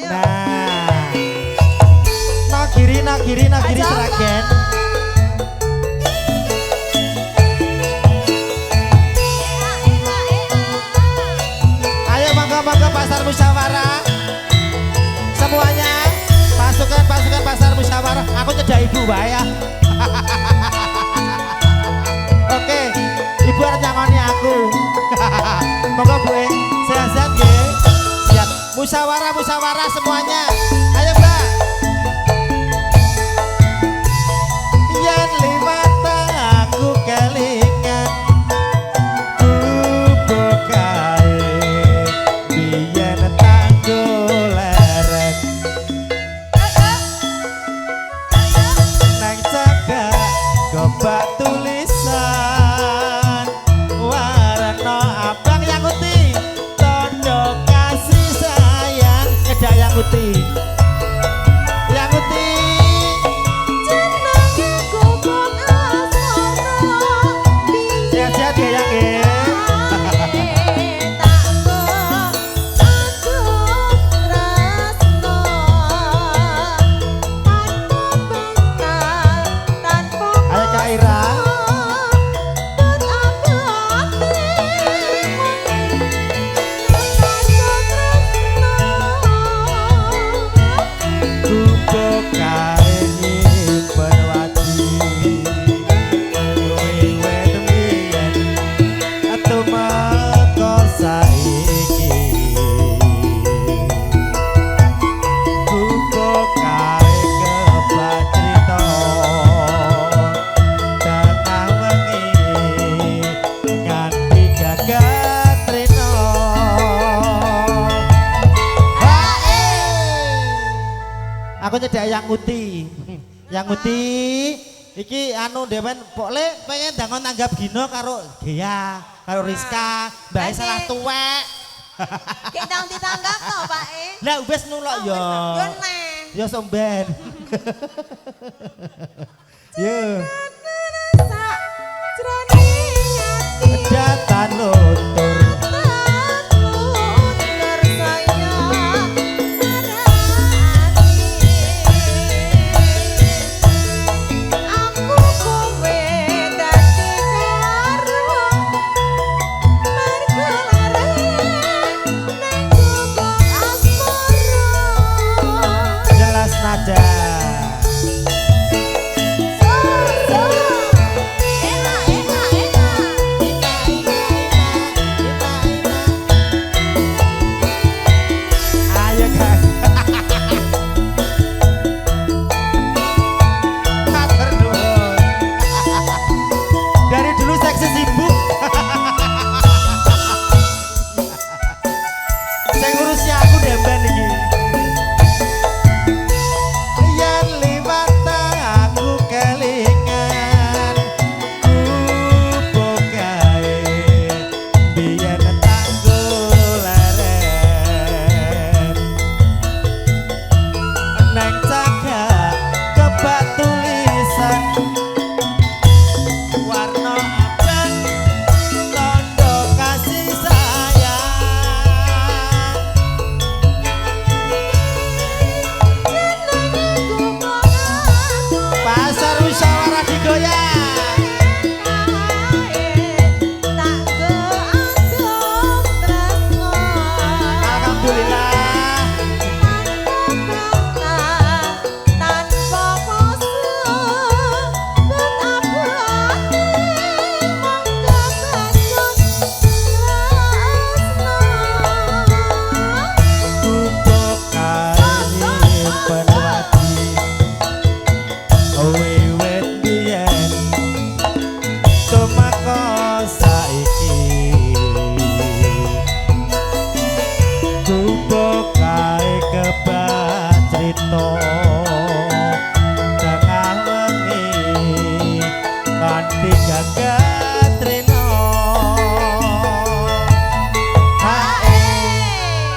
Nah. Nagiri Sragen. Ayo mangga pasar musyawarah. Semuanya pasukan pasar musyawarah. Aku nyedai ibu bae ya. Oke, ibu harus nyangoni aku. Monggo Bu, sehat-sehat nggih. Siap. Musyawarah semuanya. Ayo, Mbak. Yen liwat aku kelingan bukae biyen tanggo leren nang cagak gobak tulisan warna abang yang putih tondo kasih sayang kedak yang putih aku nyedek yang uti iki anu dewen pokle pengen dangon tanggap gino karo Gea karo Rizka mbak salah tuwek kayak dang ditanggap no Pak lah wis nulok yo yo somben yo jatan luntur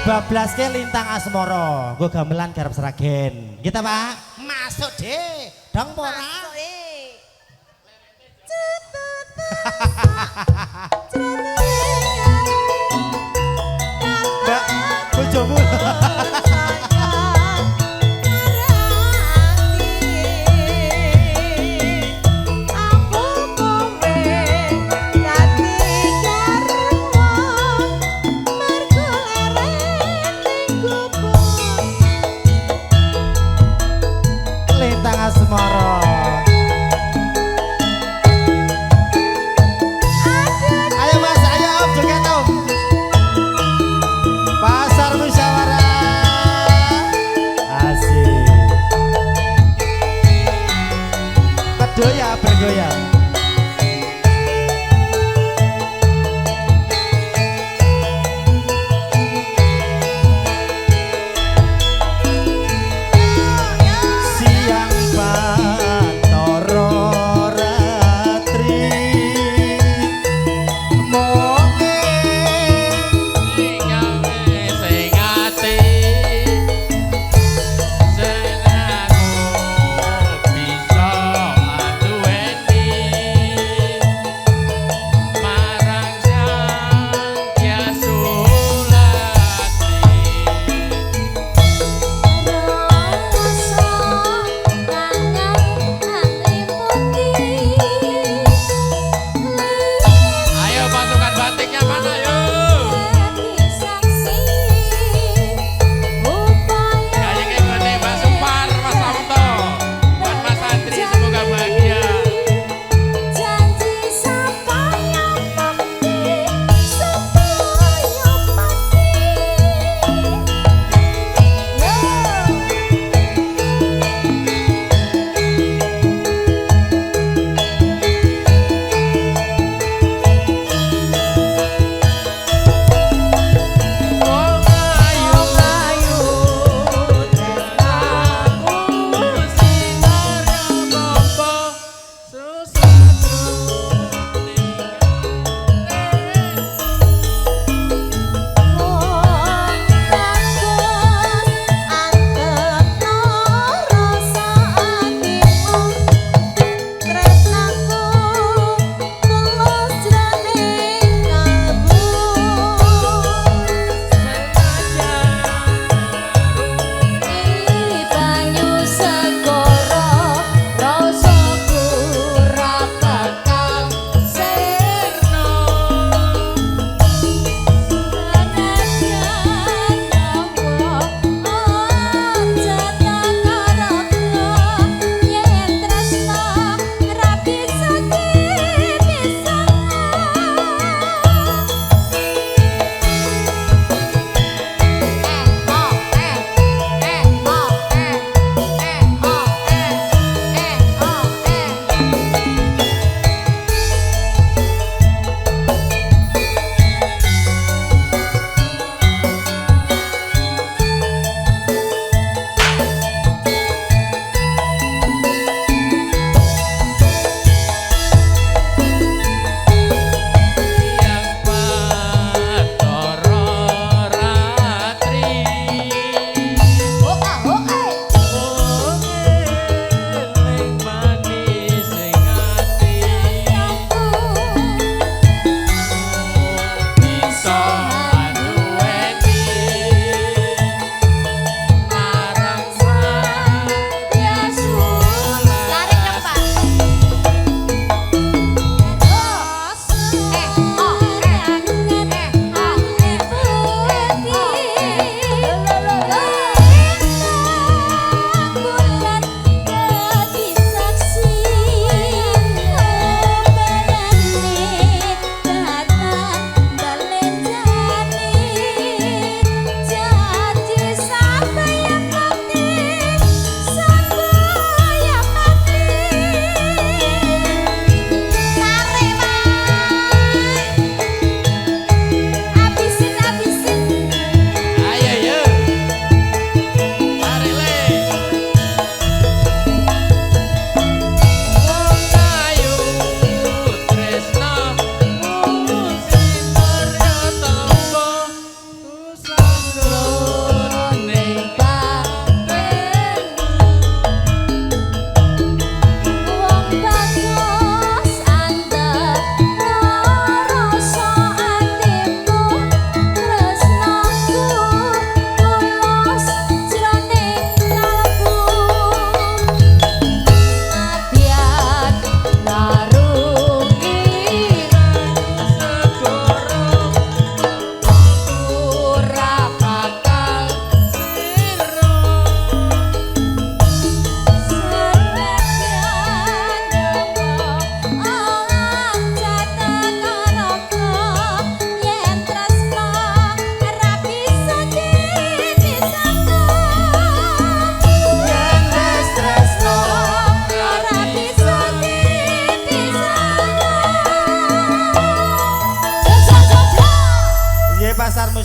bablas ke lintang asmoro gue gamelan garap Sragen kita Pak masuk deh dong pora Mbak bojomu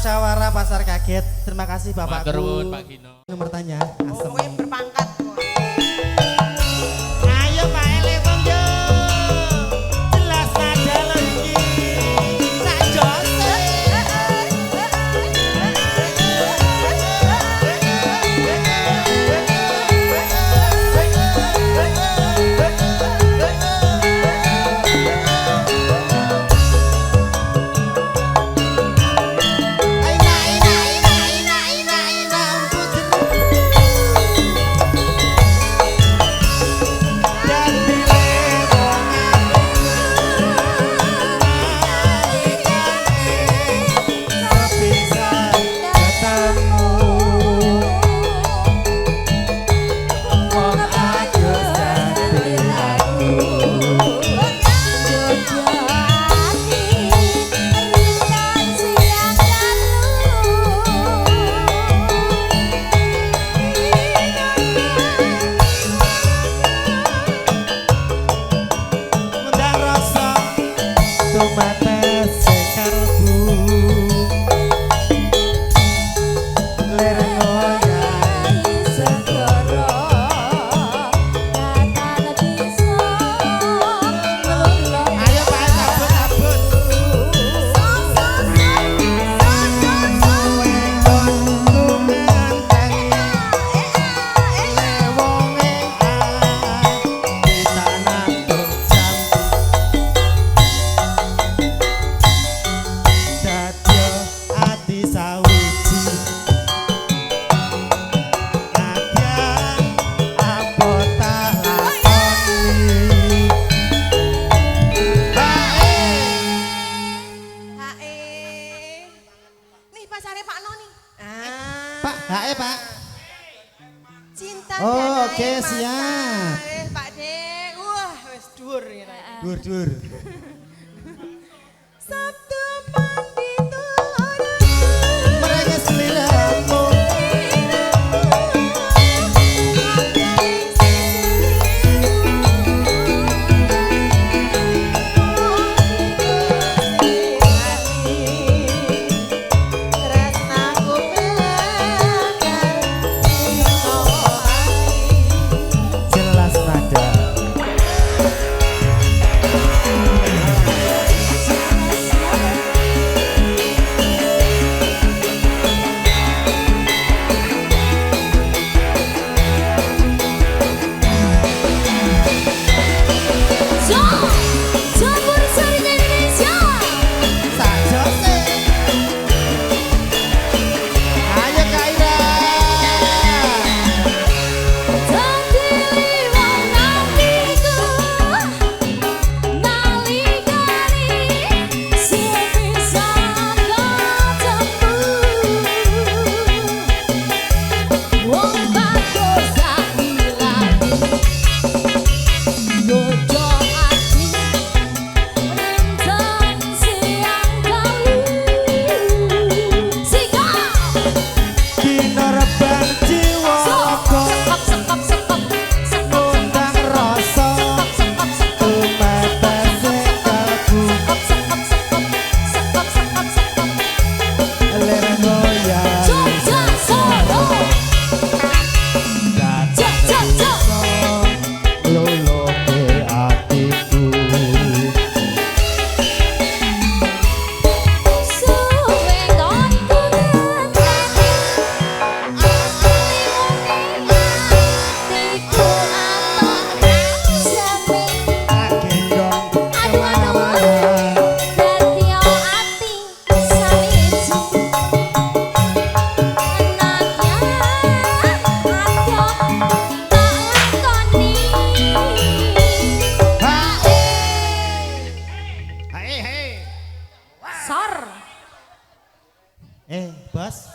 musyawarah pasar kaget. Terima kasih Bapakku. Matur nuwun Pak Gino. Nomor tanya. Oh, yang berpangkat. Ayo Pak Ele Wong yo. Jelas nada lo iki. Sak jose. Pak. Cinta Oh, dan oke, air siap. mata. Pak De, wah wis dhuwur ya. Dur. Sabtu pagi turun. Mereka seliramu. Jelas nada. Bos.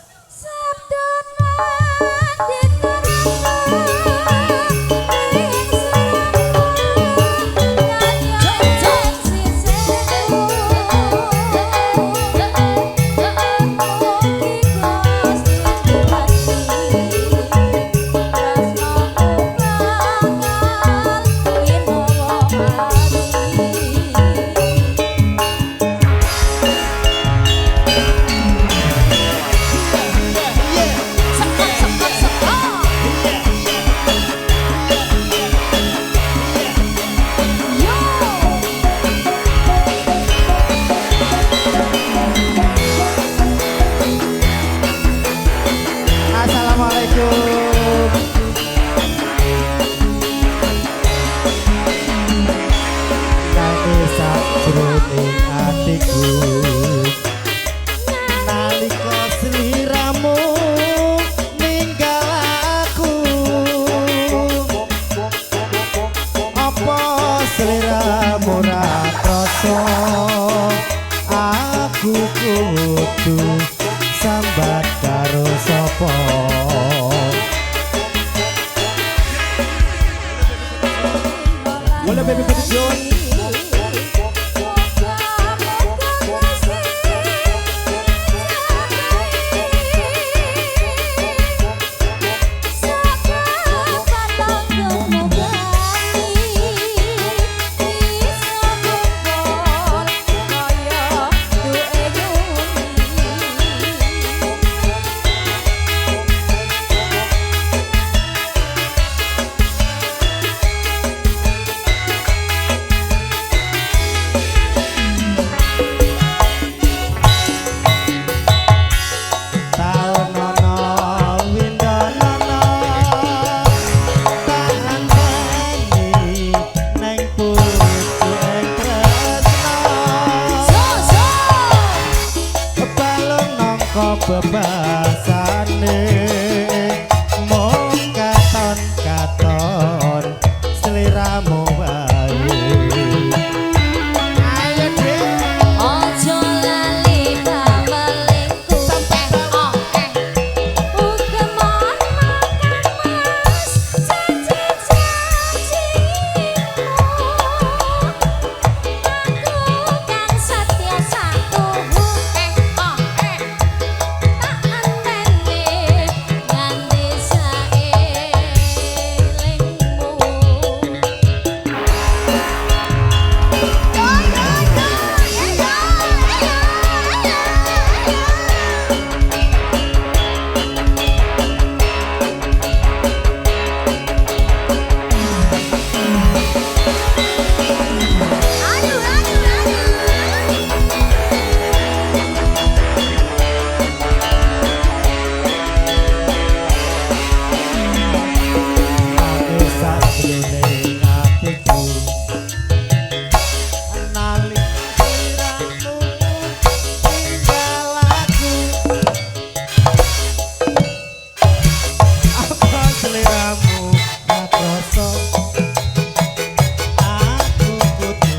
sambat karo sapa. Wala baby baby John. Bebasane mung katon-katon sliramu wae. Ayo deh Ojo lali pamelingku uga mon makan mas janji-janjimu aku kang satya satumu tak anteni nganti saelingmu. aku sakjroning atiku nalik sliramu tinggal aku. Apa sliramu matroso aku kudu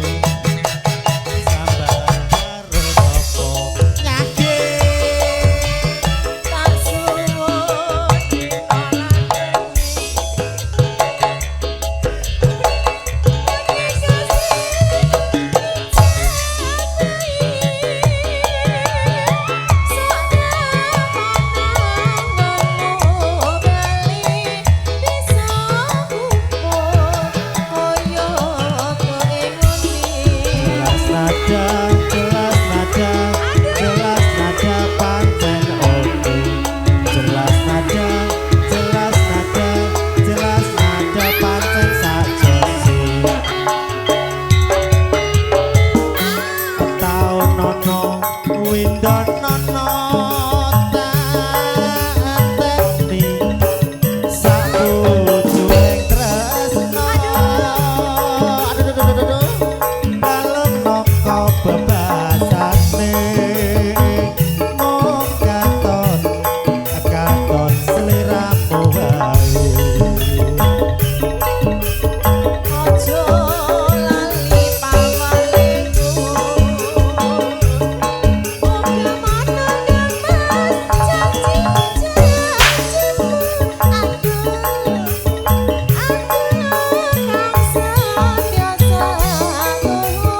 sambar karo sapa. Nyake Tak suwun jelas nada, jelas nada, jelas nada pancen oke. Jelas nada, jelas nada, jelas nada pancen sajosi. Tau nono, windon nono, tak anteni sabujuing tresno. Aduh. Dalem noko bebasane mung katon sliramu wae. Ojo lali pamelingku uga manang mas janji-janjimu aku kang satya satumu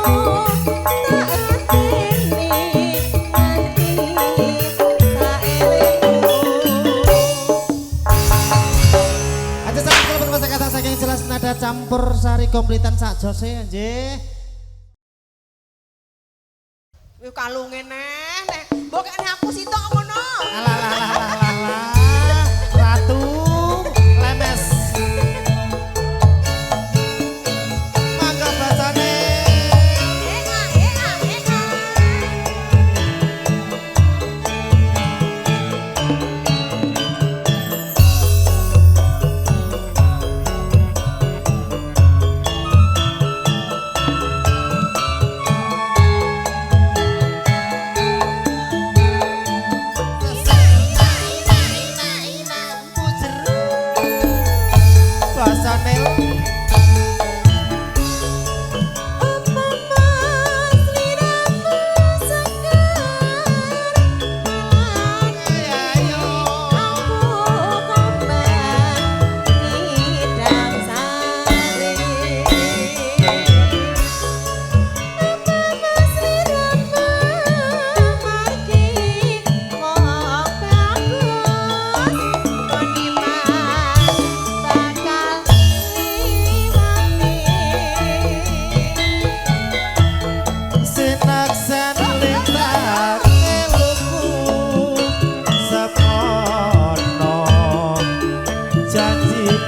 tak anteni nganti saelingmu. Aja sampe kalau masa kata saking jelas nada campur sari komplitan sak jose nggih. Wih kalunge neh, mbokane aku sitok ngono. Alah, ratu lemes. Mangga bacane. Enak.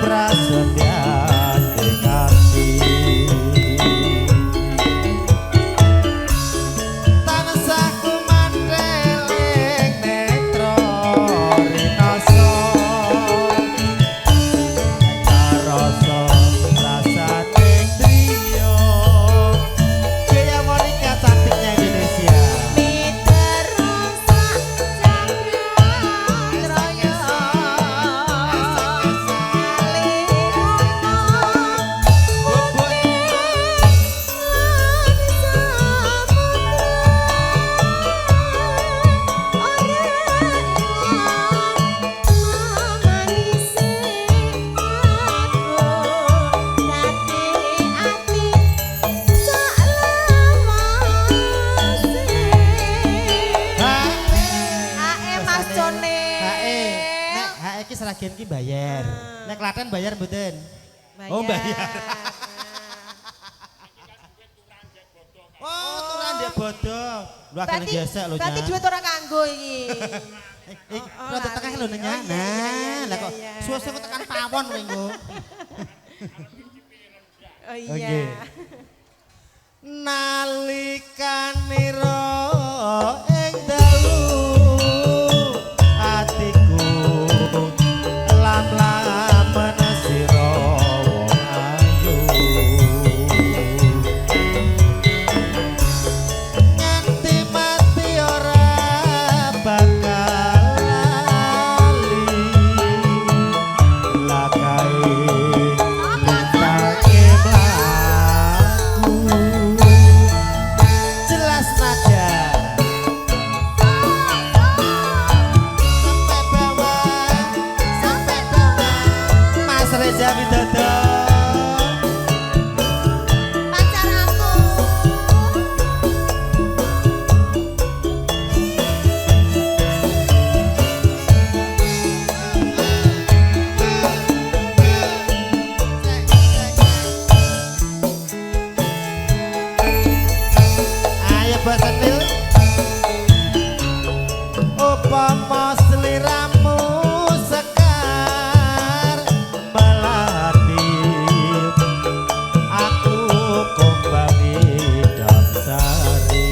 prasetyane ati tansah kumandeling netra rinasa rasa rasane driya Gaya Monica cantiknya Indonesia Seragian ki bayar. Nek Klaten bayar mboten? Oh, bayar. Oh, turan ndek bodho. Lho agene gesek lho, Nya. Berarti duit ora kanggo iki. Rada tekeh lho, Nya. Nah, lah kok suwe-suwe tekan pawon kowe engko. Oh iya. Nalikane ro ing dalu atiku lam-lamen sira wong ayu nganti mati ora bakal lali lakae lintake mlaku jelas nada sampai bawah Mas Reza Widodo Pacar aku. ayo basenil upama sliramu sekar melati aku kembali damsari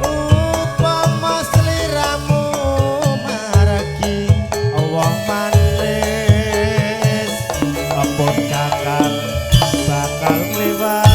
upama sliramu margi wong manis ampun kakak bakal ngliwati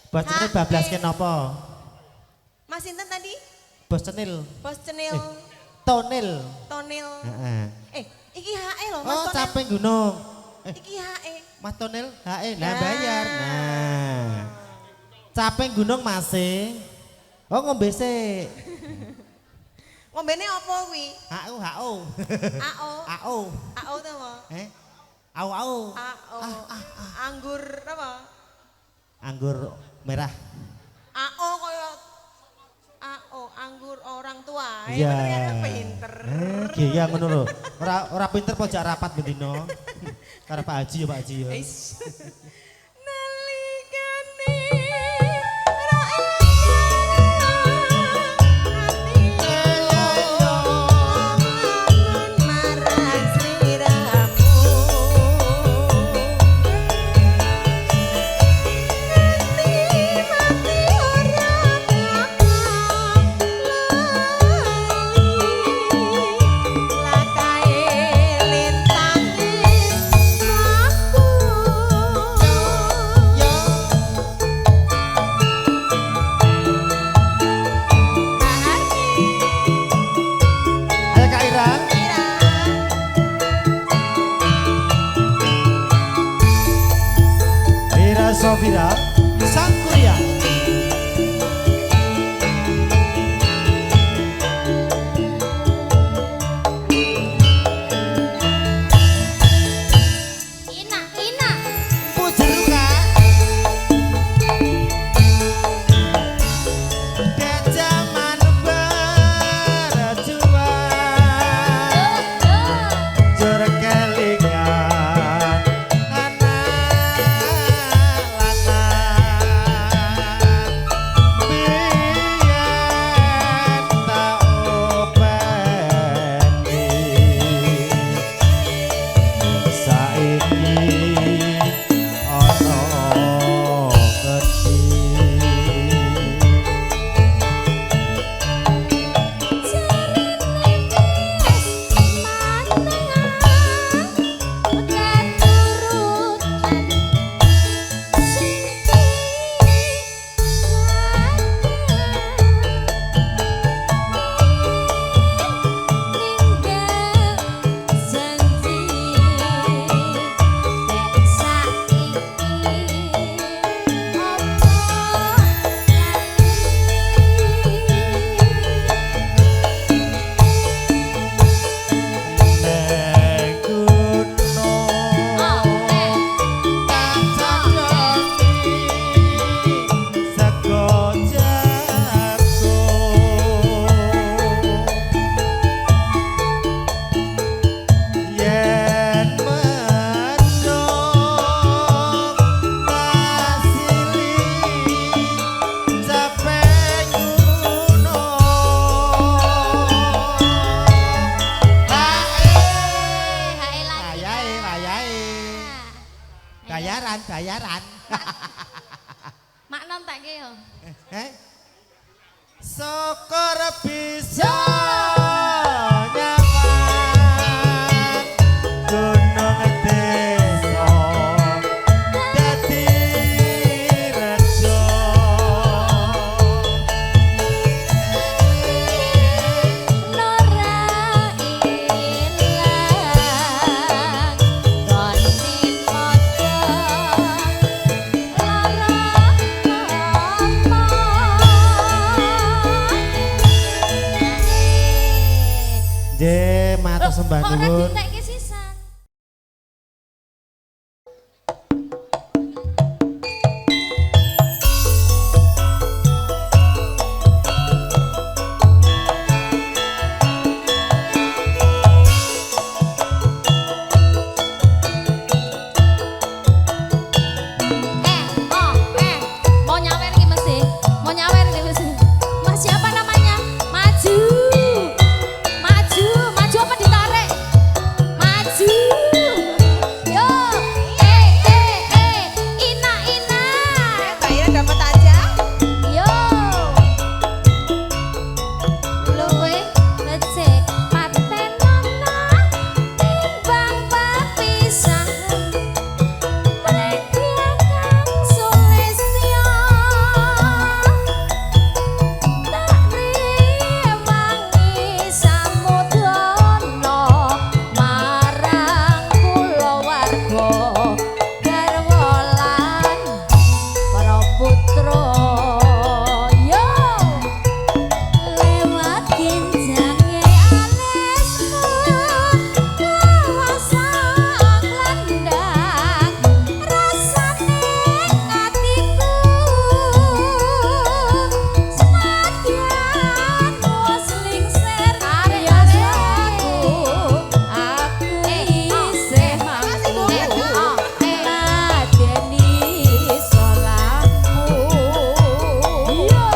Bos cenil bablasken napa? Mas Sinten tadi? Bos cenil. Bos Cenil. Tonil. Tonil. Heeh. Iki HE loh Mas Oh, Tonil. caping gunung. Iki HE. Mas Tonil, HE, nah Ya. bayar. Nah. Caping gunung masih. Oh, ngombe sik. Ngombene apa kuwi? HU, HU. AO. AO. AO to apa? Au au. AO. Anggur apa? Anggur merah. AO koyo AO anggur orang tua. Iya. Bener ya pinter. Iya ngono lho. Ora pinter pojak rapat bendino. Karo Pak Haji ya Pak Haji ya. Nalikane Sofira Sang Kuria. Ina, Ina. Pujeru Kak. Dek zaman berjuang jur kelingan anak lanang biyen tak openi saiki ana ngerti. Bayaran. Mak non tak ke yo. Syukur bisa nyaman gunung desa dadi rejo. Nora ilang gonin mojo lara Je matur sembah Ora nuwun. ditekke sisan. Mau nyawer iki mesti. Mau nyawer iki mesti. Mas siapa namanya? Maju. Maju, maju apa ditarik? Maju. Yo. Ina, Ina. Bayar dapat aja. Yo. Luwe becik paten nono timbang papisahan. Mereka kang sulistya tak rewangi samudana marang kulawarga garwa lan para putra. Yo lewat kinjange alismu kuwasa nglandang rasane atiku semadyan musling ser aryaku aku isih mampu ladeni salahmu. Yo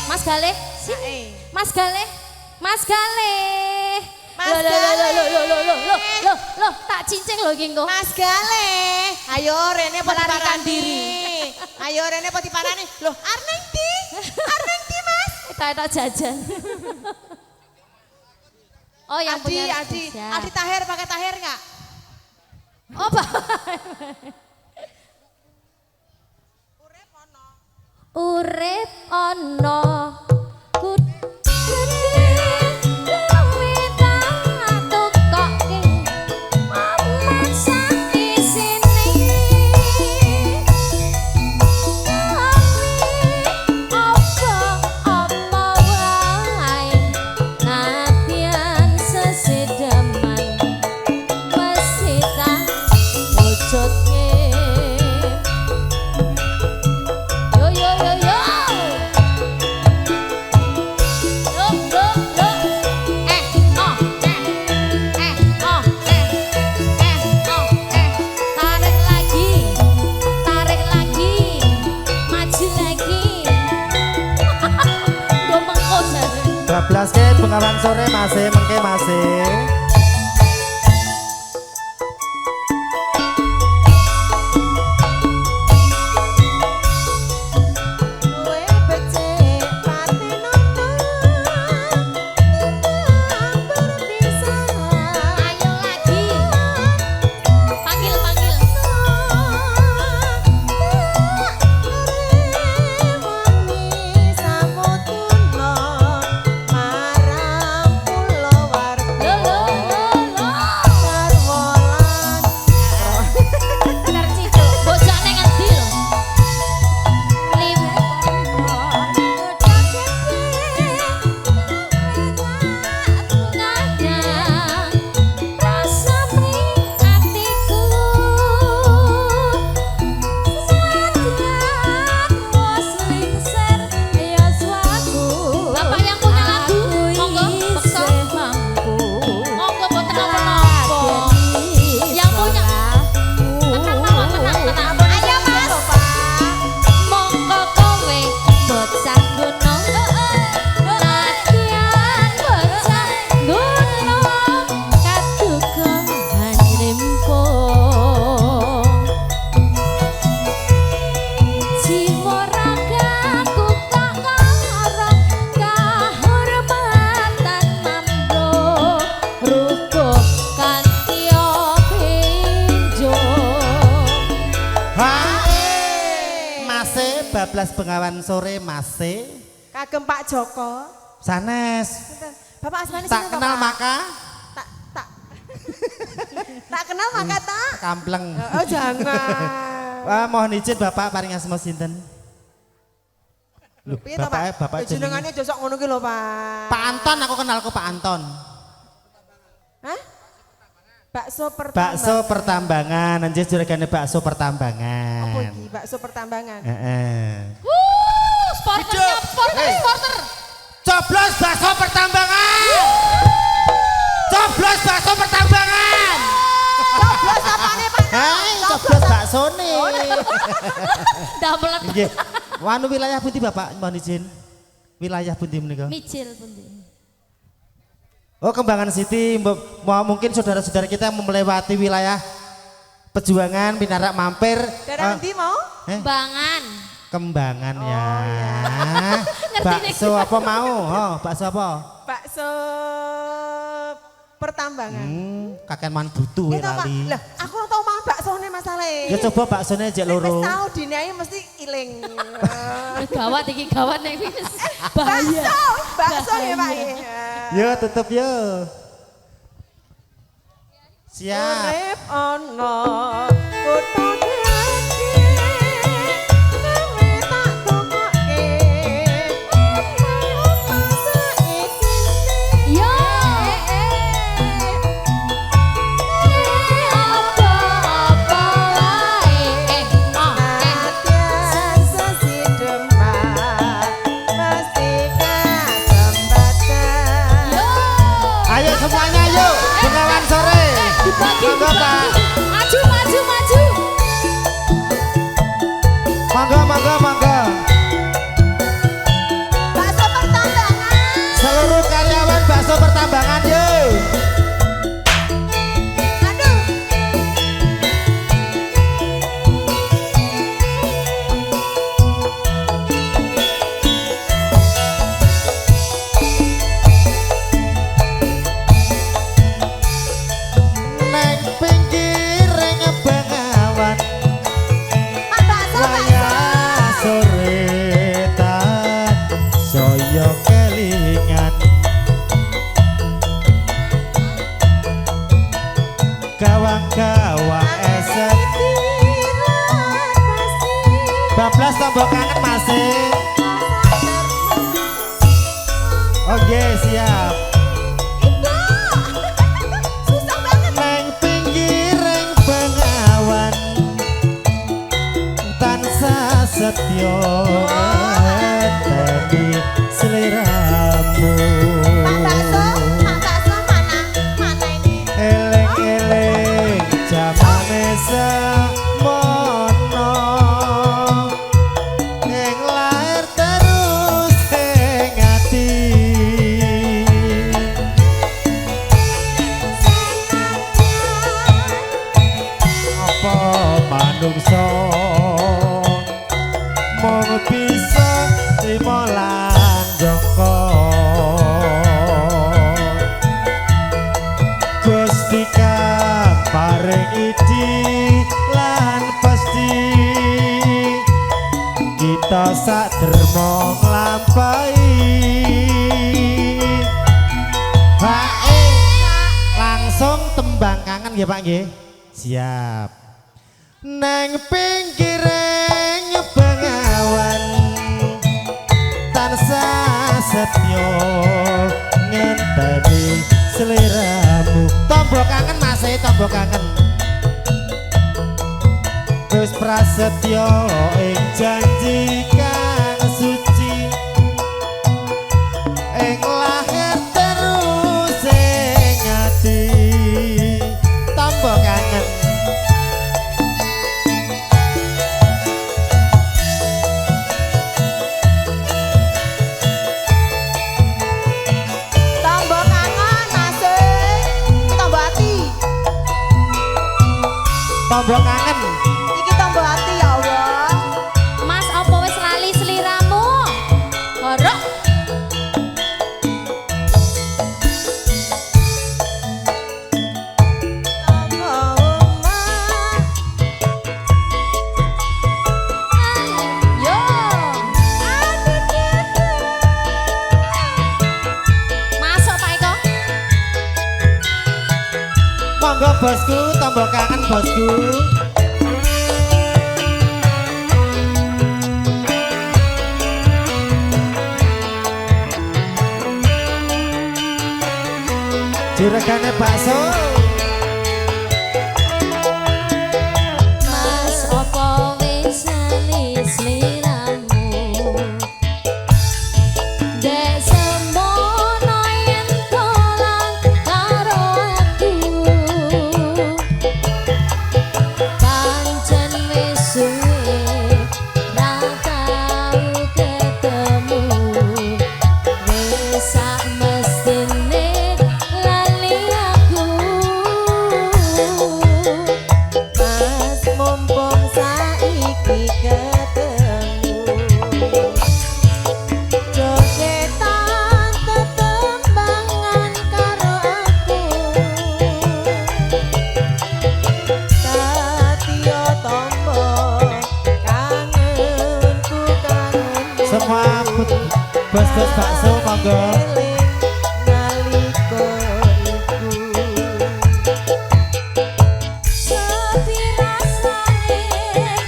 Mas Galih, sini. Mas Galih, Mas Galih. Mas Loh, Galih. loh, tak cincin loh iki engko. Mas Gale, ayo Rene Melarikan melarikan diri. diri. Ayo rene apa dipanani? Loh, Arneng di? Arneng di, Mas? Tak jajan. Oh, yang Adi, punya Adi. spesial. Adi Tahir pakai Tahir enggak? Oh, Pak. Urip ono Yo yo yo yo. Bablas ke Bengawan Sore masih mengke masih. Bablas Bengawan Sore masih kagem Pak Joko sanes. Bapak asmane Tak kenal maka tak kenal maka tak kampleng. Oh jangan. Wah, mohon izin Bapak paring asma sinten? Loh, Piye to, Bapak jenengane aja sok ngono ki lho, Pak. Pak Anton, aku kenalku Pak Anton. Hah? Bakso Pertambangan, anjir juragane bakso Pertambangan. Apa iki? Bakso Pertambangan. Heeh. Sporter. Coblos bakso Pertambangan. Coblos bakso Pertambangan. Coblos apane, Pak? Hai, coblos baksone. Damelet. Nggih. Wanu wilayah pundi Bapak, mohon izin? Wilayah pundi menika? Micil pundi. Oh, Kembangan City, mungkin saudara-saudara kita melewati wilayah Pejuangan, Pinarak mampir. Daerah endi mau? Kembangan Oh, ya. Ngerti Bakso apa mau? Oh, bakso apa? Bakso Pertambangan. Kakek man butuh Itu, Pak. lali. Lah, aku ora tau mangan baksone masalahe. Ya coba baksone jek Wis loro. tau dinae mesti iling. Gawat iki gawat nek wis. Bahaya. Bakso ya, Pak. Yo tutup yo. Siap. Urip ana kutha gedhe gawe tak tokoke masa isine Yo. Apa wae. Latihan sesi demak mesti kesempatan. Yo. Ayo semuanya yuk. Bengawan Sore. Dibagi. Monggo, Pak. Maju. Monggo. Bakso Pertambangan. Seluruh karyawan bakso Pertambangan yuk. Aduh. gawang-gawang eset bablas tombol kangen masih. Oke siap. Ibu, susah banget. Neng pinggiring bengawan tansah setyo ngenteni seliramu. Mak bakso mana? Mana ini? Eleng-eleng jamane semono ing lair terus ing ati. Apa manungsa mung bisa trimo lan joko Gusti kang paring idi lan pasti kita sak derma nglampahi. Bae langsung tembang kangen nggih Pak nggih. Siap. Neng pinggiring bengawan tansah setyo ngenteni seliramu. Tombol kangen masih tombol kangen. Wis prasetyo ing janji kang suci ing lahir terus ing ati. Tombol kangen. Tombol kangen masih. Tombol hati. Tombol kangen. Iki tombol hati ya Allah. Mas apa wis lali seliramu? Horok. Yo. Masuk Pak Eko. Monggo bosku, tombol kangen bosku. Juragane bakso. Mas apa wis lali seliramu? Dek semono yen dolan karo aku. Pancen wis suwe ra tau ketemu. Wis sak mestine lali aku. Mas mumpung saiki ketemu. Jogetan tetembangan karo aku. Satya tombol kangenku kangen. Semua bos-bos bakso monggo. Eling nalika iku. Sepi rasane yen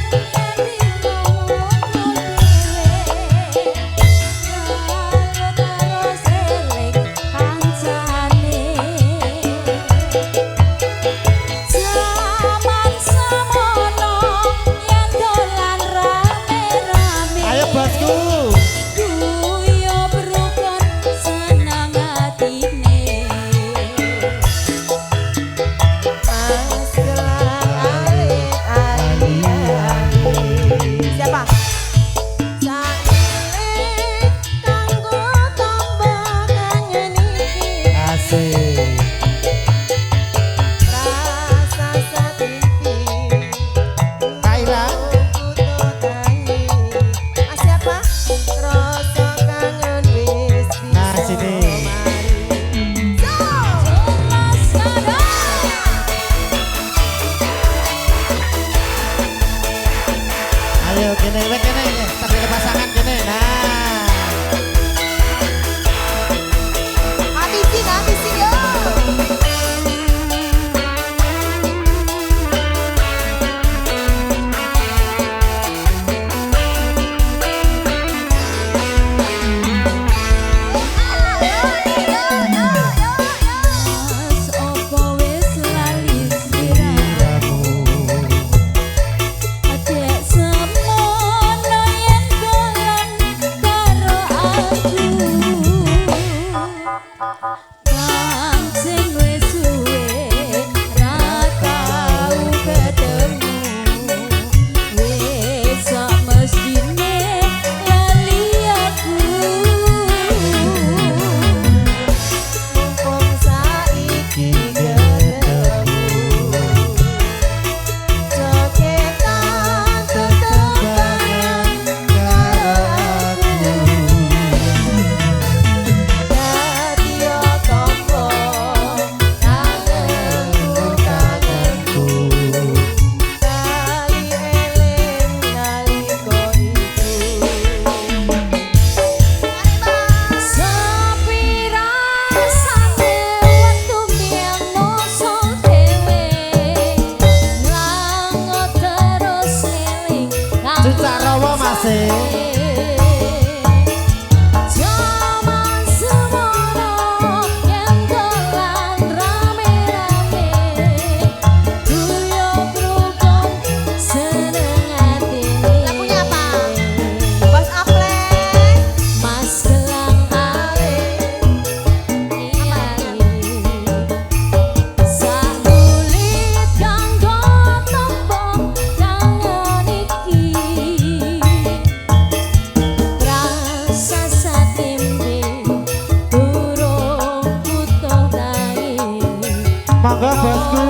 ngomong dhewe. Kalau terus eling kancane. Zaman semono yen dolan rame-rame. Ayo bosku. Guyo beruk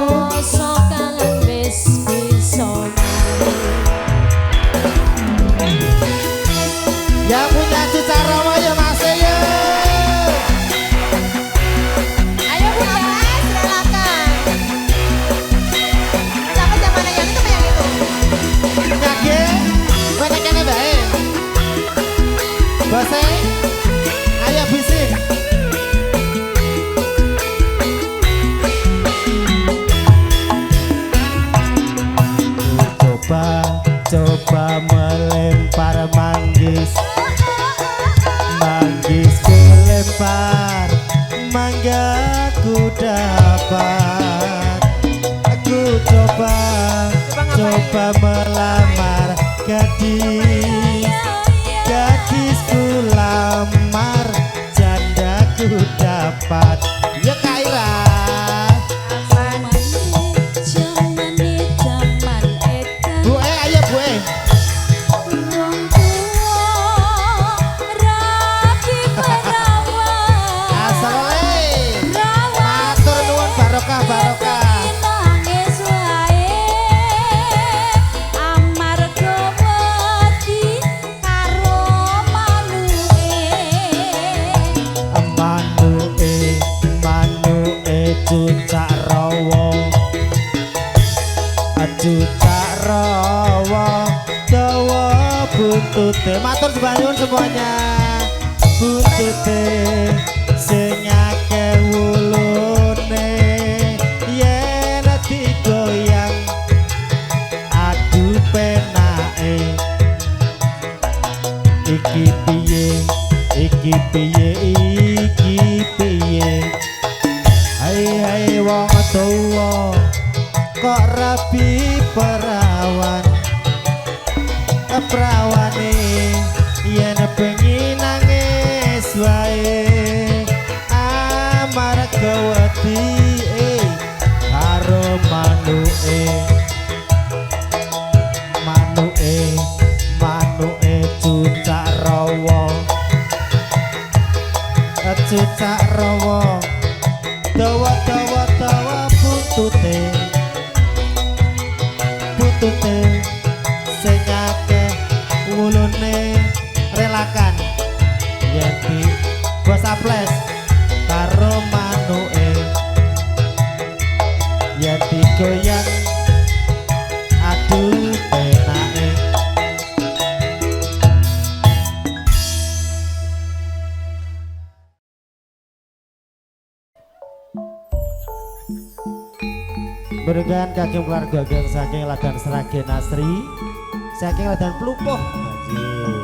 rasa kangen wis bisa Yang punya Cuca Romo ya Mas ya. ayo bunda Relakan. Siapa zamannya yang itu yang itu? Nyage, banyak yang baik. Bose, ayo bising. Coba melempar manggis, manggis ku lempar, mangga ku dapat. Aku coba melamar gadis, gadisku lamar, janda ku dapat. Ya Kaira. Cucak rawa dawa buntute matur sebangun semuanya buntute sing akeh wulune yen digoyang adu penake iki piye iki piye iki piye hai wong tuwa kok rapi perawan prawane yen pengen nangis wae amarga wedi karo manuke cucak rawa dawa buntute sing akeh wulune relakan yen di bos aples karo manuke yen digoyang aduh penake Bergan kagem keluarga gang saking Ladan Seragen Asri saking Ladan Plupuh anjir.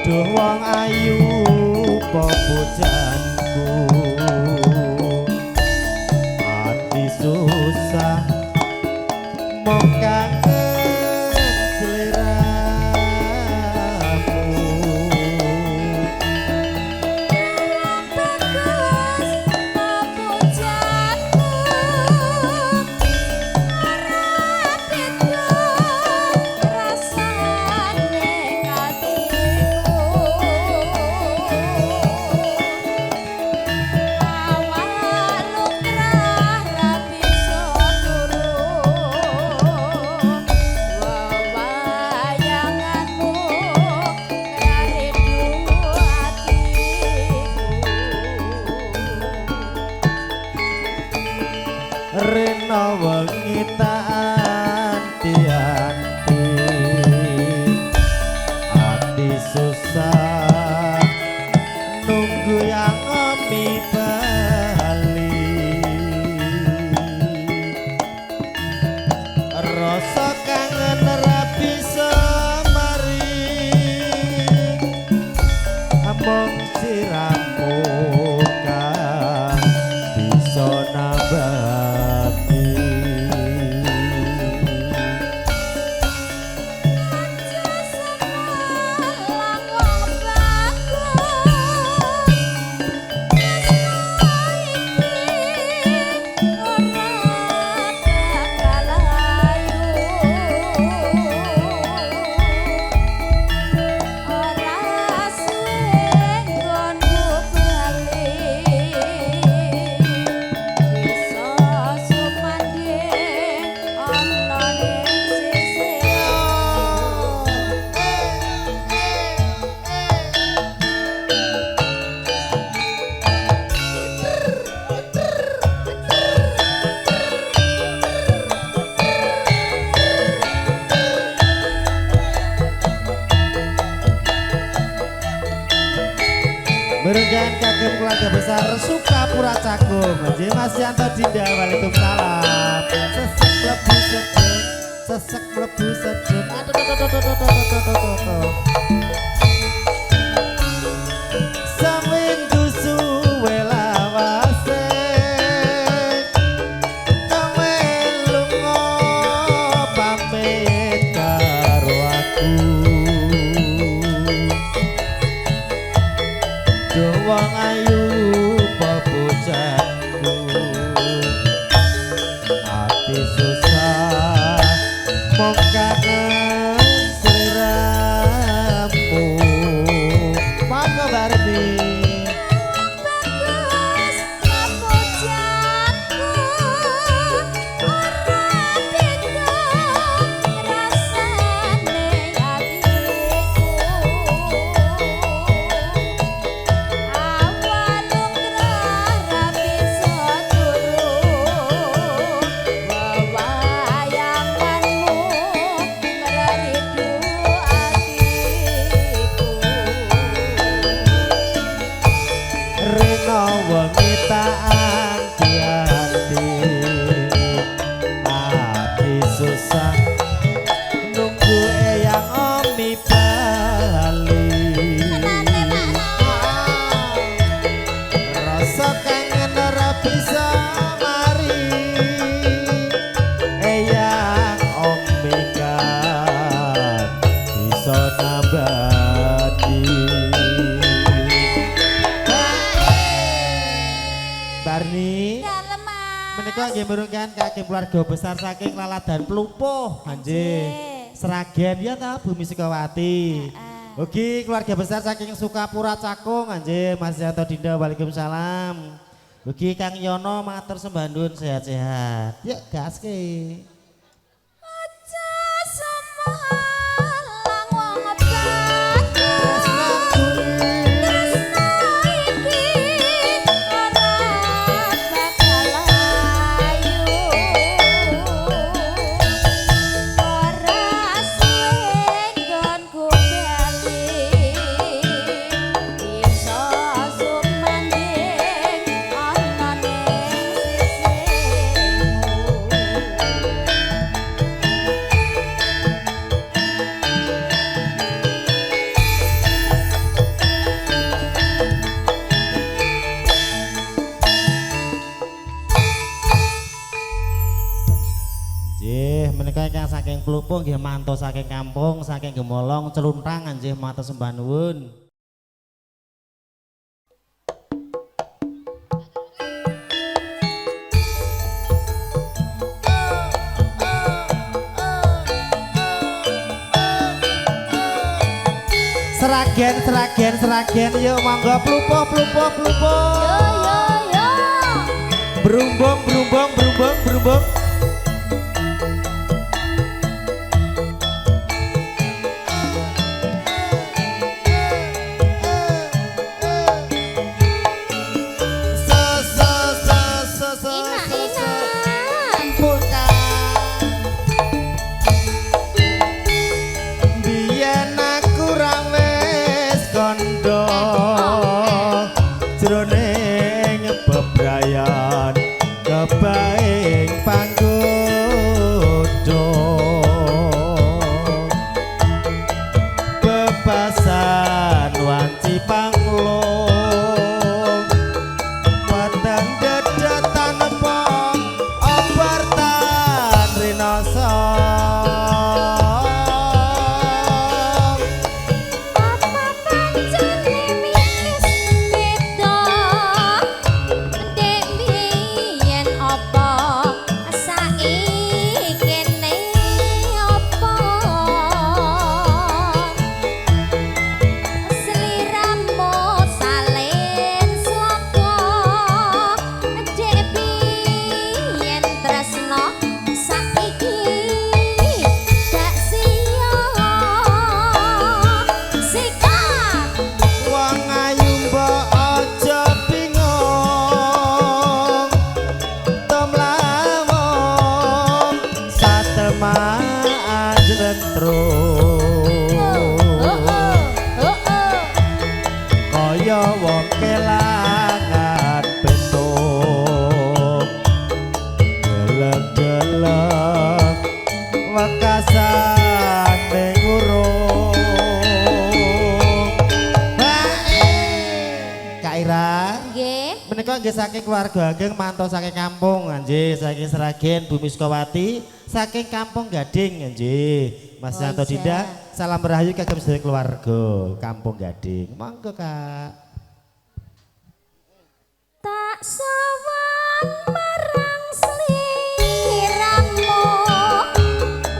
Wong ayu popojanku ati susah mong kangen seliramu bagus popojanku aratiku rasane Rena wengi tak anti-anti ati susah nunggu yang ngomi bali rasa kangen ra bisa mari Berenggan kagem keluarga besar Sukapura Cakung. Nggih Mas Yanto Dinda, waalaikumsalam. Sesek mlebu sedeng, sesek mlebu sedeng. Aduh. Seminggu suwe lawase kowe lunga pamit karo aku. Wong ayu bebojangku ati susah mong kangen sliramu. Monggo Barni. Bagus bojangku ora beda rasane atiku. Awal lumrah ra bisa turu wewayanganmu ngreridu atiku. Rena wengi tak anti-anti ati susah nunggu eyang omi bali. Rasa kangen ora bisa mari eyang omi kan bisa nabati. Barni menika nggih merungkan kagem keluarga besar saking Laladan Plupuh nggih. Seragen ya ta Bumi Sukawati. Ugi keluarga besar saking Sukapura Cakung nggih Mas Yanto Dinda, waalaikumsalam. Ugi Kang Yono matur sembah nuwun sehat-sehat. Ya gaske. Aja semalang wong bagus tresno iki ora bakal ayu. Ora suwe nggonku bali bisa sumanding ana ning sisimu. Nggih, menika ingkang saking Plupuh nggih mantu saking kampung saking Gemolong Celuntang nggih matur sembah nuwun. Seragen yuk monggo Plupuh. Yo. Berumbung. Biyen aku ra wis kandha jroning bebrayan kebaing panggoda. Bebasan wanci panglung wadang dedatan pong obartan rinasa. Apa pancene wis beda ndek biyen apa saiki kene apa punika nggih saking keluarga ageng mantau saking kampung nggih saking Seragen Bumi Sukawati saking Kampung Gading nggih. Mas Yanto Dinda salam rahayu kagem sedherek keluarga Kampung Gading. Monggo Kak. Tak sowan marang sliramu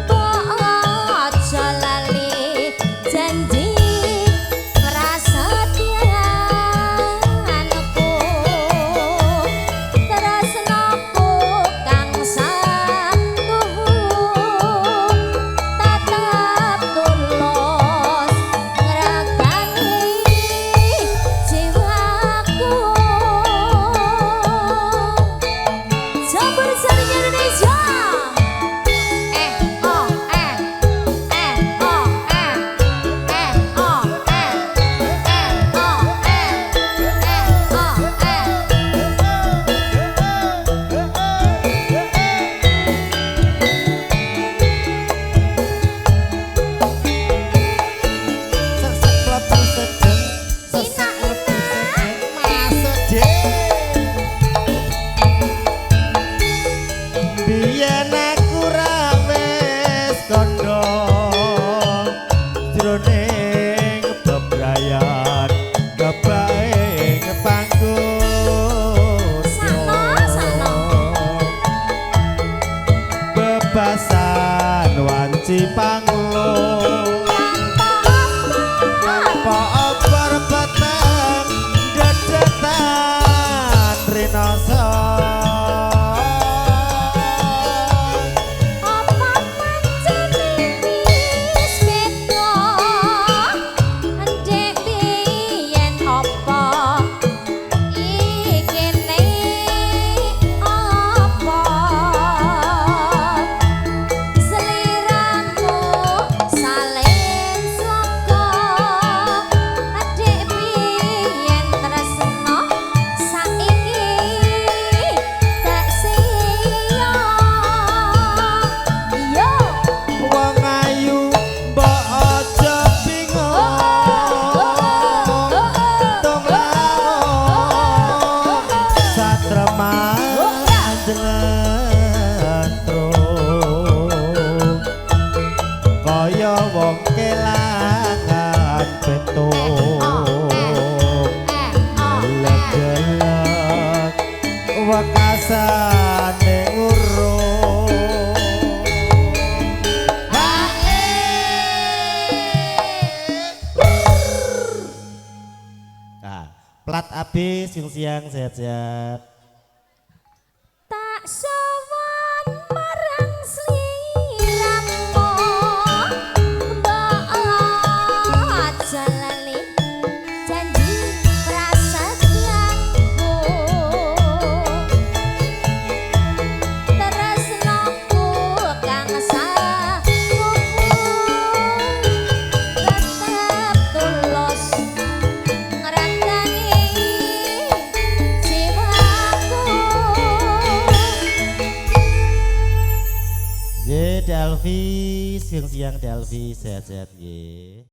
mbok aja lali janji prasetyanku tresnaku kang sangguh tetep tulus ngregani jiwaku. Campur sari Indonesia. Oh eh oh eh oh Biyen aku ra wis kandha jroning bebrayan kebaing panggon Sana. bebasan wanci panglo apa oper peteng dedetan rinoso kaya wong kelangan betung jelek wakasane urung plat habis siang sehat-sehat. Tak sowan marang sliramu mbok aja lali janji prasetyanku tresnaku kang sangguh tetep tulus ngregani jiwaku. Ye Delvi, siang-siang Delvi sehat-sehat ye.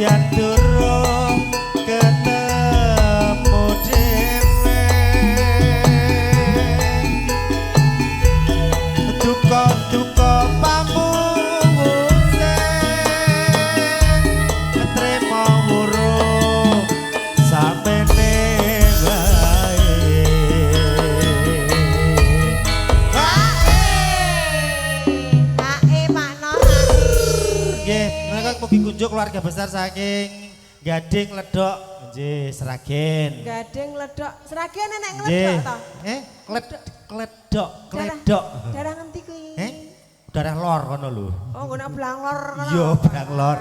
yen durung ketemu dhewe duka-duka pamunguse ketrima wuruh samene wae nggih menika mugi kunjuk keluarga besar saking Gading Ledok nggih Sragen Gading ledok. Seragen enek ngledok to? Kledok. Darah ngendi kuwi? Darah lor kono lho. Oh, nggono blangor kono. Iya, blang lor.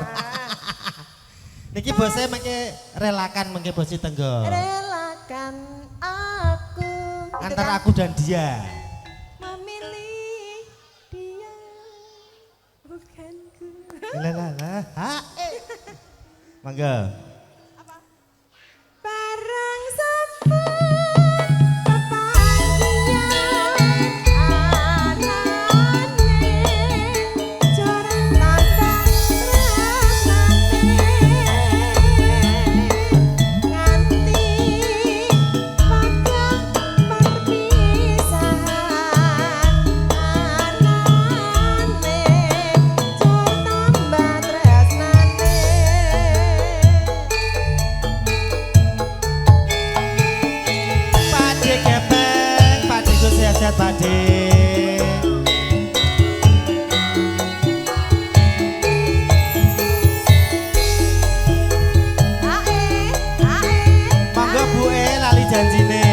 Niki bose mengke relakan mengke bosi tenggo. Relakan aku Antara aku dan dia. memilih dia bukanku. Lah. Mangga. Barang sampun kepagian anane corak tanda rasane nganti waktu perpisahan anane corak tambah tresnane. Pakde kepeng, pakde ku sehat-sehat pakde. Monggo buke lali janjine.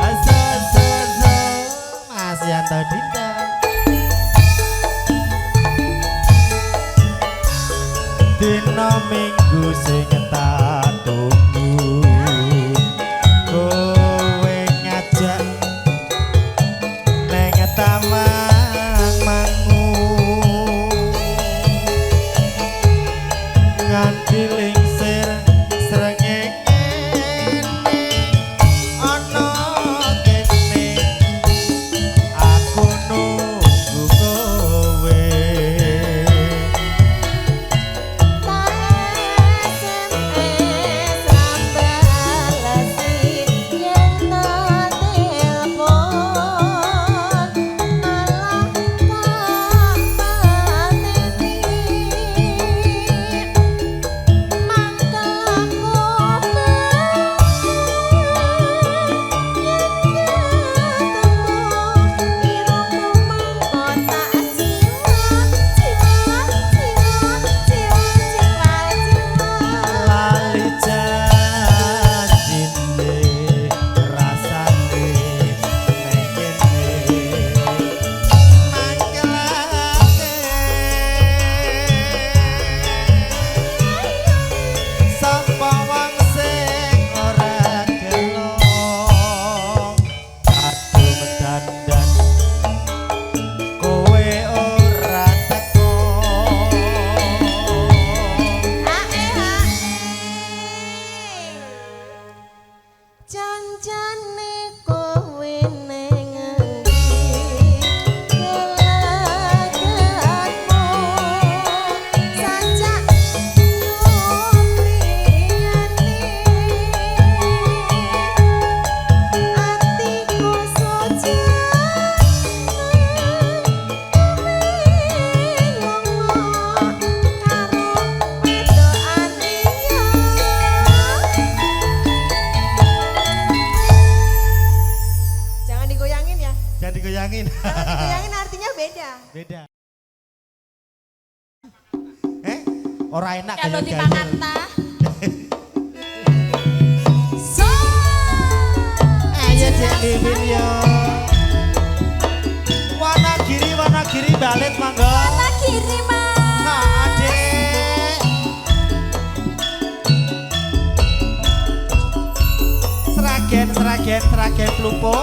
Aso Mas Yanto Dinda. Dina minggu sing tak tunggu kowe ngajak neng taman mangu nganti lingsir srengenge ana kene aku nunggu kowe. Lali janjine rasane neng kene mangkelake sapa wong sing ora gelo aduh mendandan kowe ora teko. Janjane kowe ning endi gelagatmu sajak nyumriyani atiku Jangan digoyangin ya. Jangan digoyangin. Digoyangin artinya beda. Beda. Ora enak Kalau di gayel-gayel. Panganta. So. Ayo Dek Livin yo. Wanagiri balet mangga. Mana kiriman. Adek. Sragen Plupo.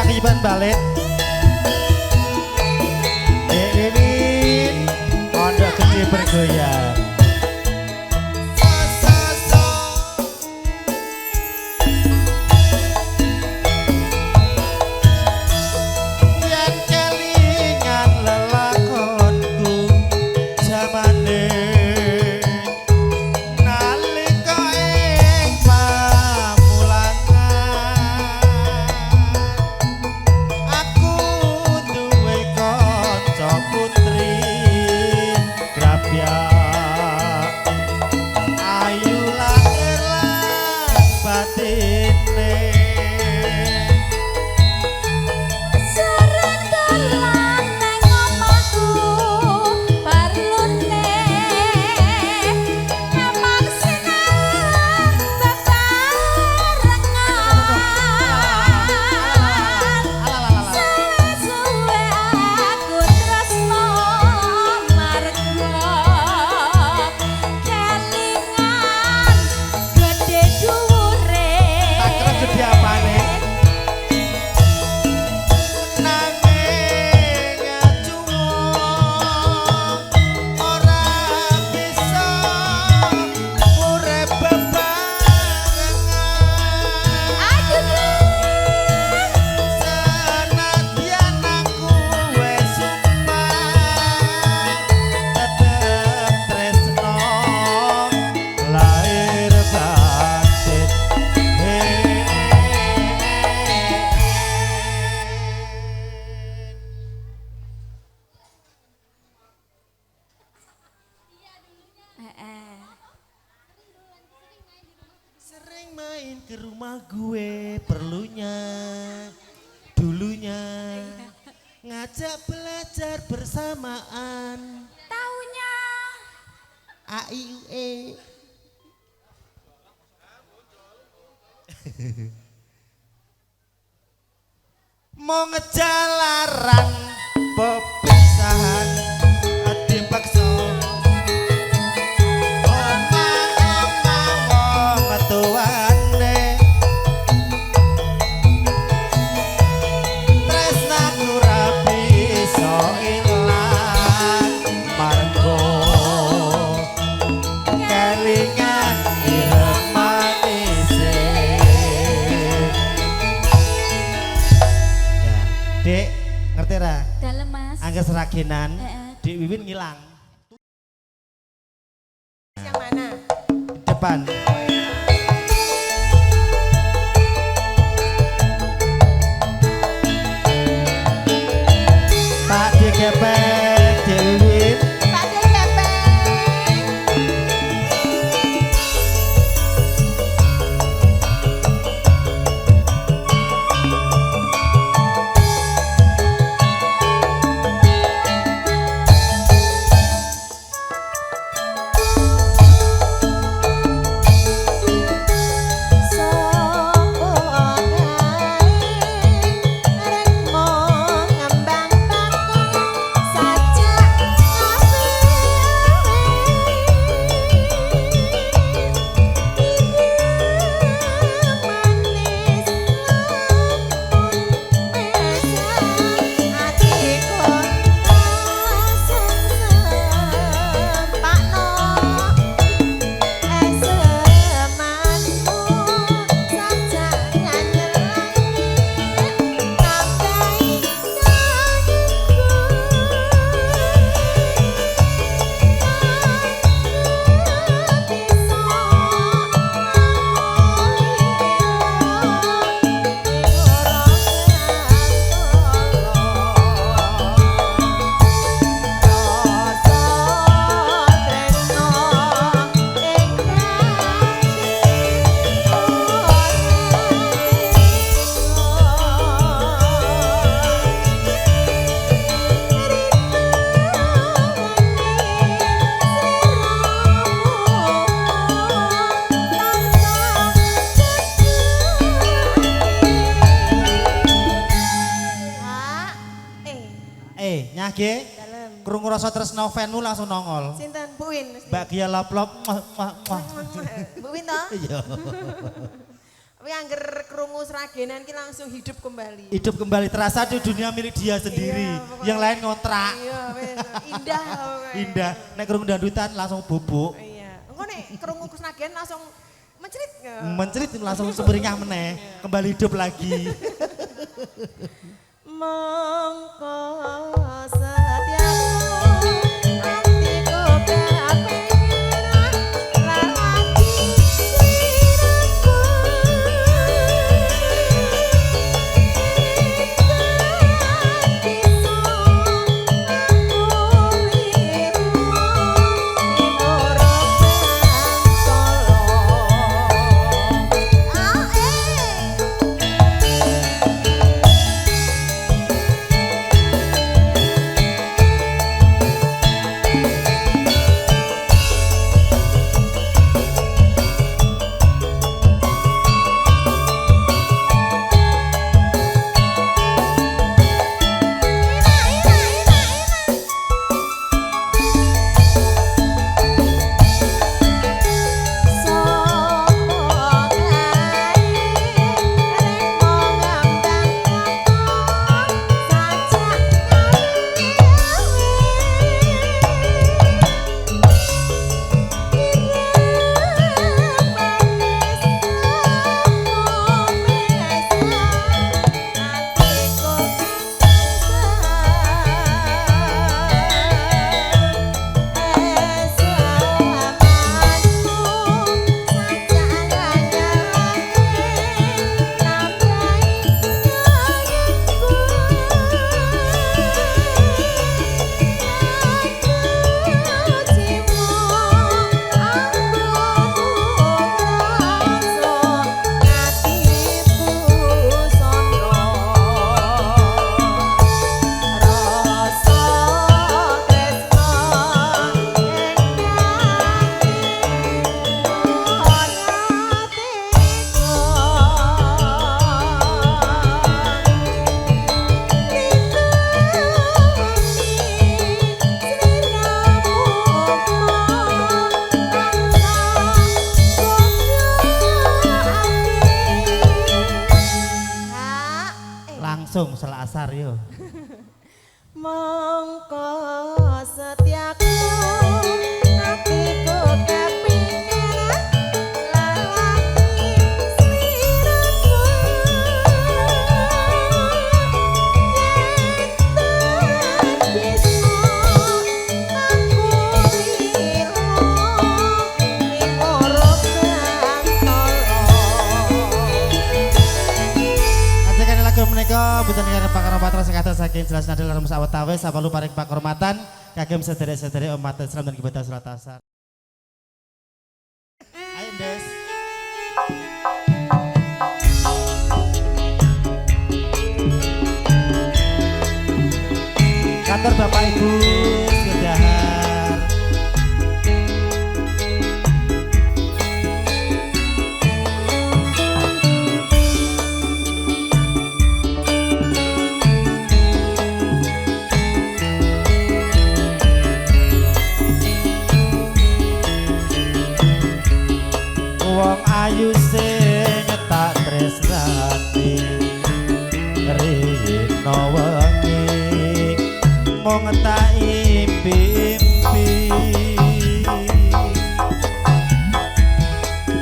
kehidupan balik. Ini pondok gede bergoyang. Yen kelingan lelakonku jamane nalika ing pamulangan aku duwe kanca putri grabya ayu lahir lan batine Sering dolan nang omahku perlune emang sinau bebarengan suwe aku tresno marga kelingan gede dhuwure akrab gede apane nanging acuwung ora bisa urip bebarengan senadyan aku wis sumpah tetep tresno lahir batin Sering main ke rumah gue perlunya dulunya ngajak belajar bersamaan Taunya A I U E mau ngejalaran pepisahan dipaksa omah-omah wong tuane tresnaku ra bisa ilang margo kelingan ireng manise ya Dek ngerti ra dalem Mas. angger seragenan Heeh. Dek Wiwin ngilang Yang mana? depan Pak Dikepek Dewi Pak Dekepeng. Nyage Dalem. krungu rasa tresno fanmu langsung nongol. Sinten Bu Win mesti. Mbak Gia lop-lop. Bu Win toh? Iya. Tapi angger krungu sragenan ki langsung hidup kembali. Hidup kembali terasa di dunia milik dia sendiri. Iya, pokoknya. Yang lain ngontrak. Iya, wis indah pokoknya. Indah. Nek krungu dangdutan langsung bubuk. Iya. Engko nek krungu sragenan langsung mencerit. Mencerit langsung seberingah meneh, kembali hidup lagi. Mongko setiaku hatiku kepengen lagi sliraku iso aku liru minoro solo Langsung selasar yo. Mongko setiaku hatiku kepengen lagi sliraku yen bisa aku liru minoro Ajakan lagu menika butan karo pakaromatan sekata saking jelas nadal larum sawetawis sapalu paring pakormatan kagem sederek-sederek umat Islam dan ibadah salat asar. Ayo Des. Kantor Bapak Ibu Sudahar. Wong ayu sing tak tresnani rino wengi mung tak impi-impi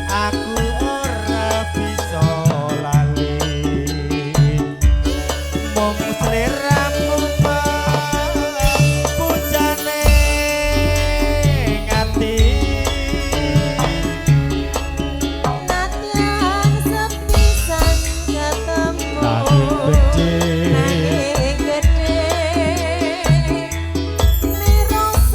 aku ora bisa lali mung sliramu pujane ngati Natian sepisan ketemu Nanging gede. Nanging gede Miros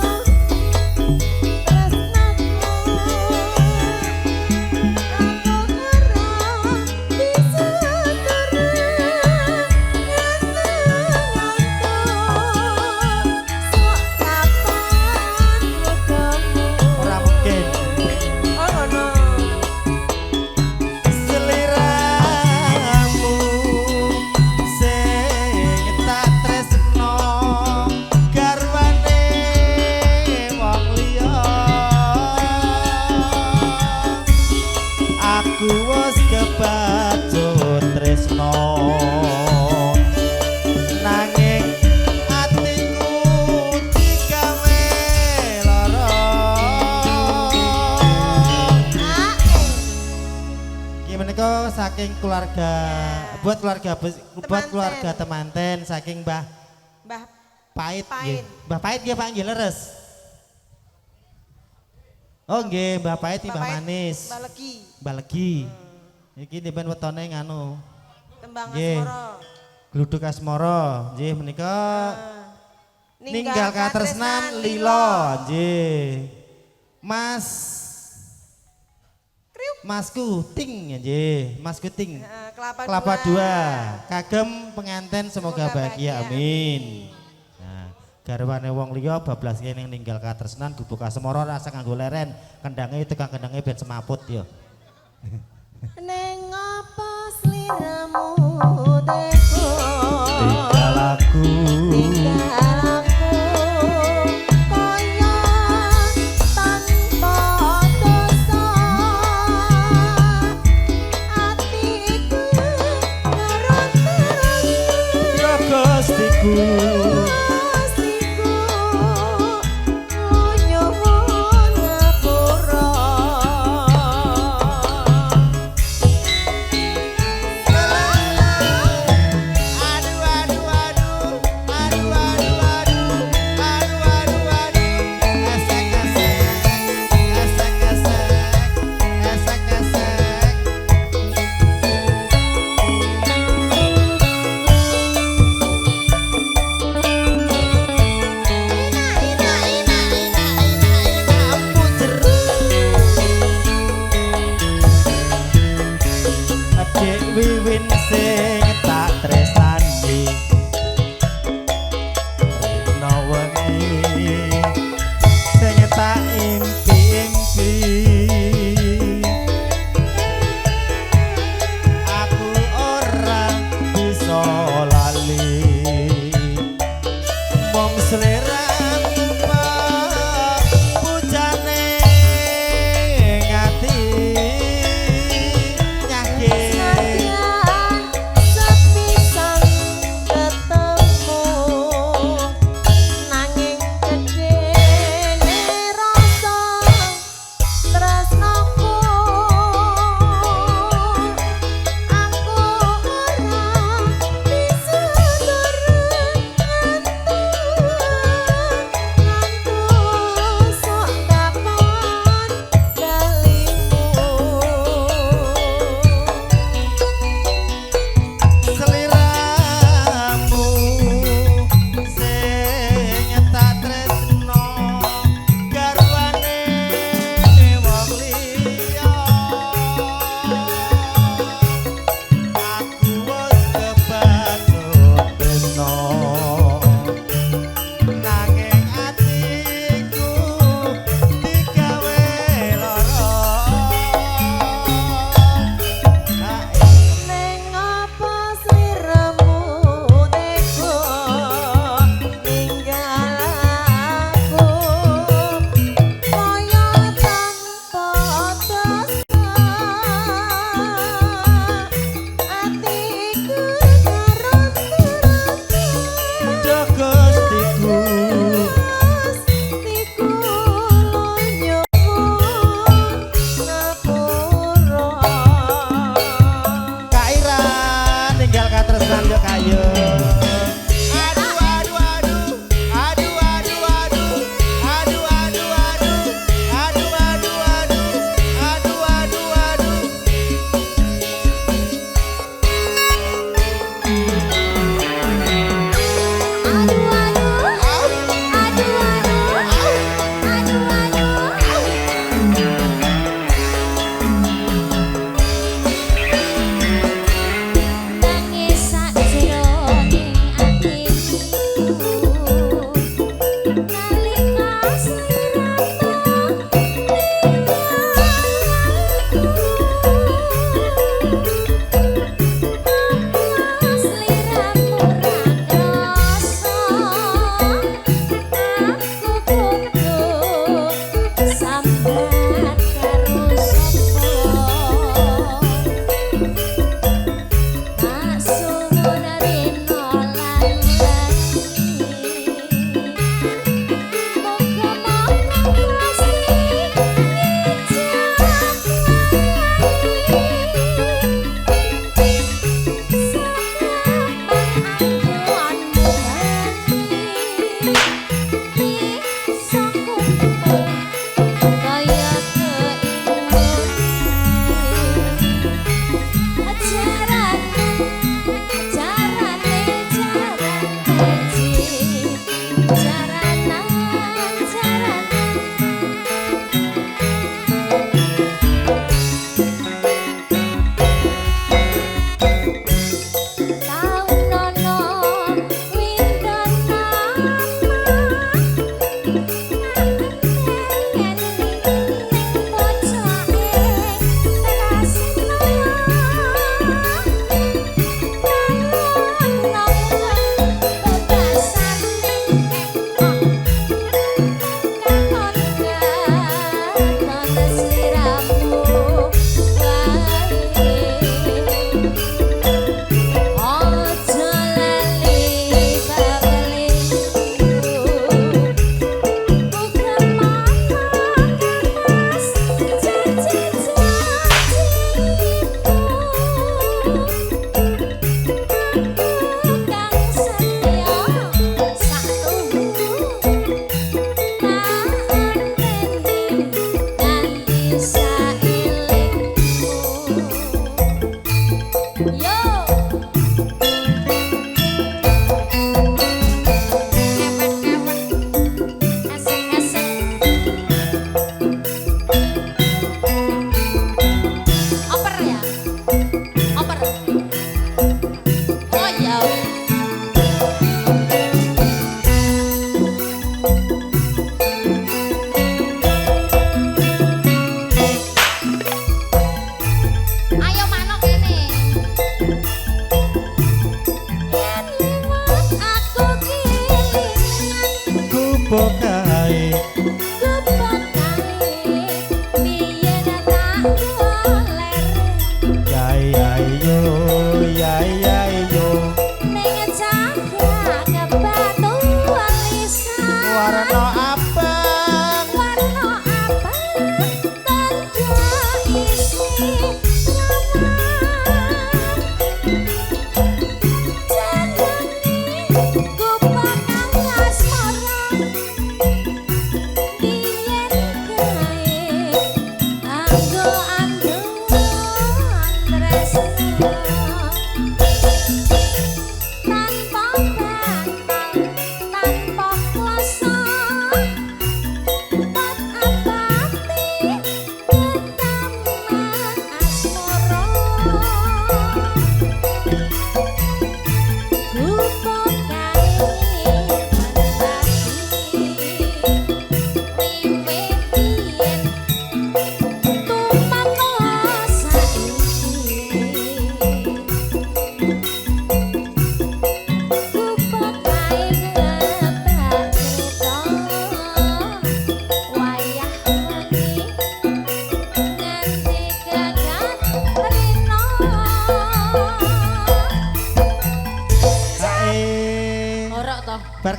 saking keluarga buat keluarga temanten saking Mbah Mbah Pait Pait. nggih. Mbah Pait nggih Pak nggih leres. Oh nggih Mbah Pait iki Mbah Pait, Manis. Mbah Legi. Mbah Legi. Iki niben wetone nganu. Tembang Nggih. Asmara. Gluduk Asmara. Nggih menika ninggal katresnan Lilo. lilo. Nggih. Mas Mas Kuting nggih, Mas Kuting. Kelapa dua. Kagem penganten semoga bahagia. Amin. Nah, garwane wong liya bablas kene ninggal katresnan gubuk asmara rasa kanggo leren, kendange tukang kendange ben semaput ya. Neng apa sliramu teko Tinggal aku. tinggal aku kaya tanpa dosa atiku ngerot-ngerot Ya Gustiku. Gustiku nyuwun ngapura. Aduh aduh aduh aduh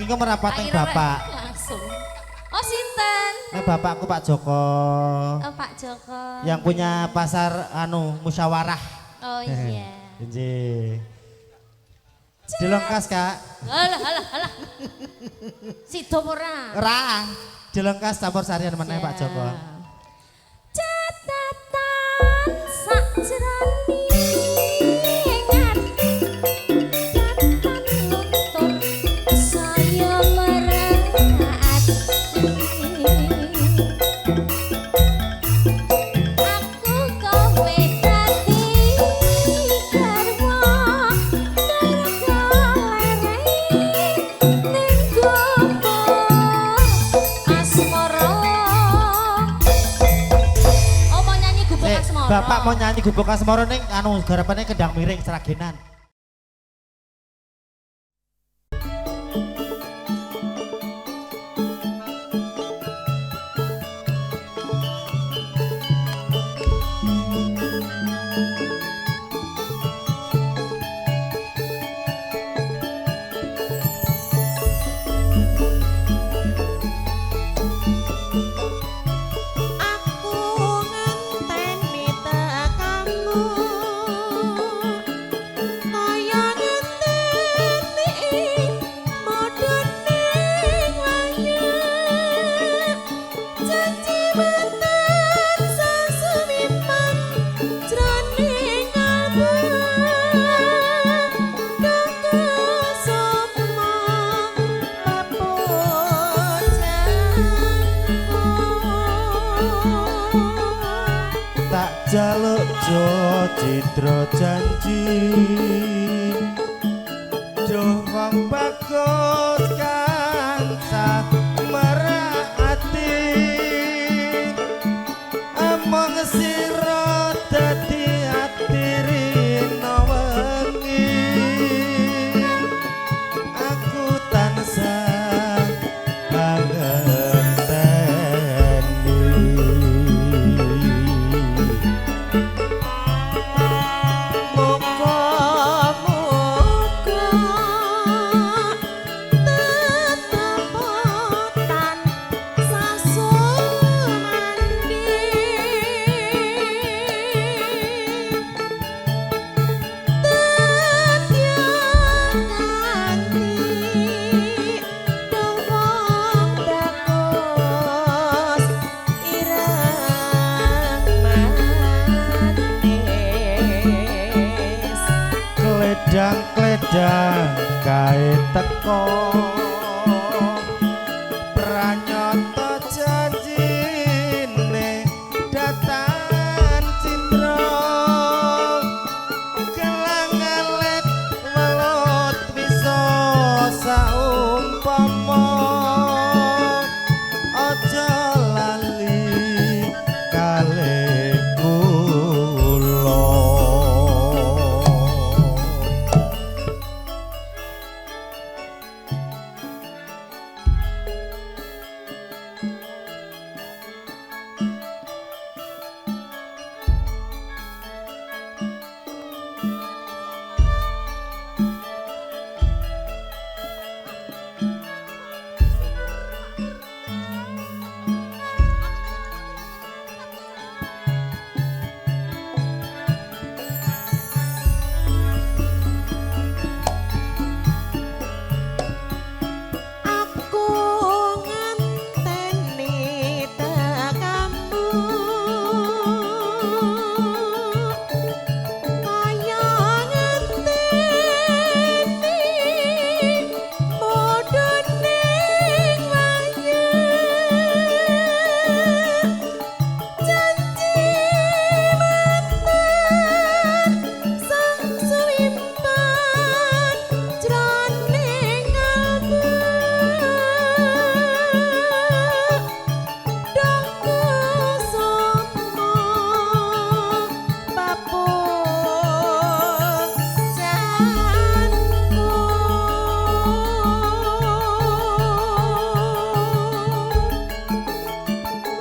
Engko merapat ning bapak. Langsung. Oh sinten? Bapakku Pak Joko. Oh Pak Joko. Yang punya pasar musyawarah. Oh iya. Nggih. Dilengkas, Kak. Halah. Sido ora. Ora. Dilengkas campur sarian meneh Pak Joko. Catatan sakjroning Bapak mau nyanyi Gubuk Asmara ning garapane Kendang Miring Sragenan. Jaluk jo citra janji duh wong bagus kang marati among sira dadi ati rina wengi aku tansah kledang kae teko pranyata janjine datan citra gelang alet welut bisa saumpama aja lali kalih kula.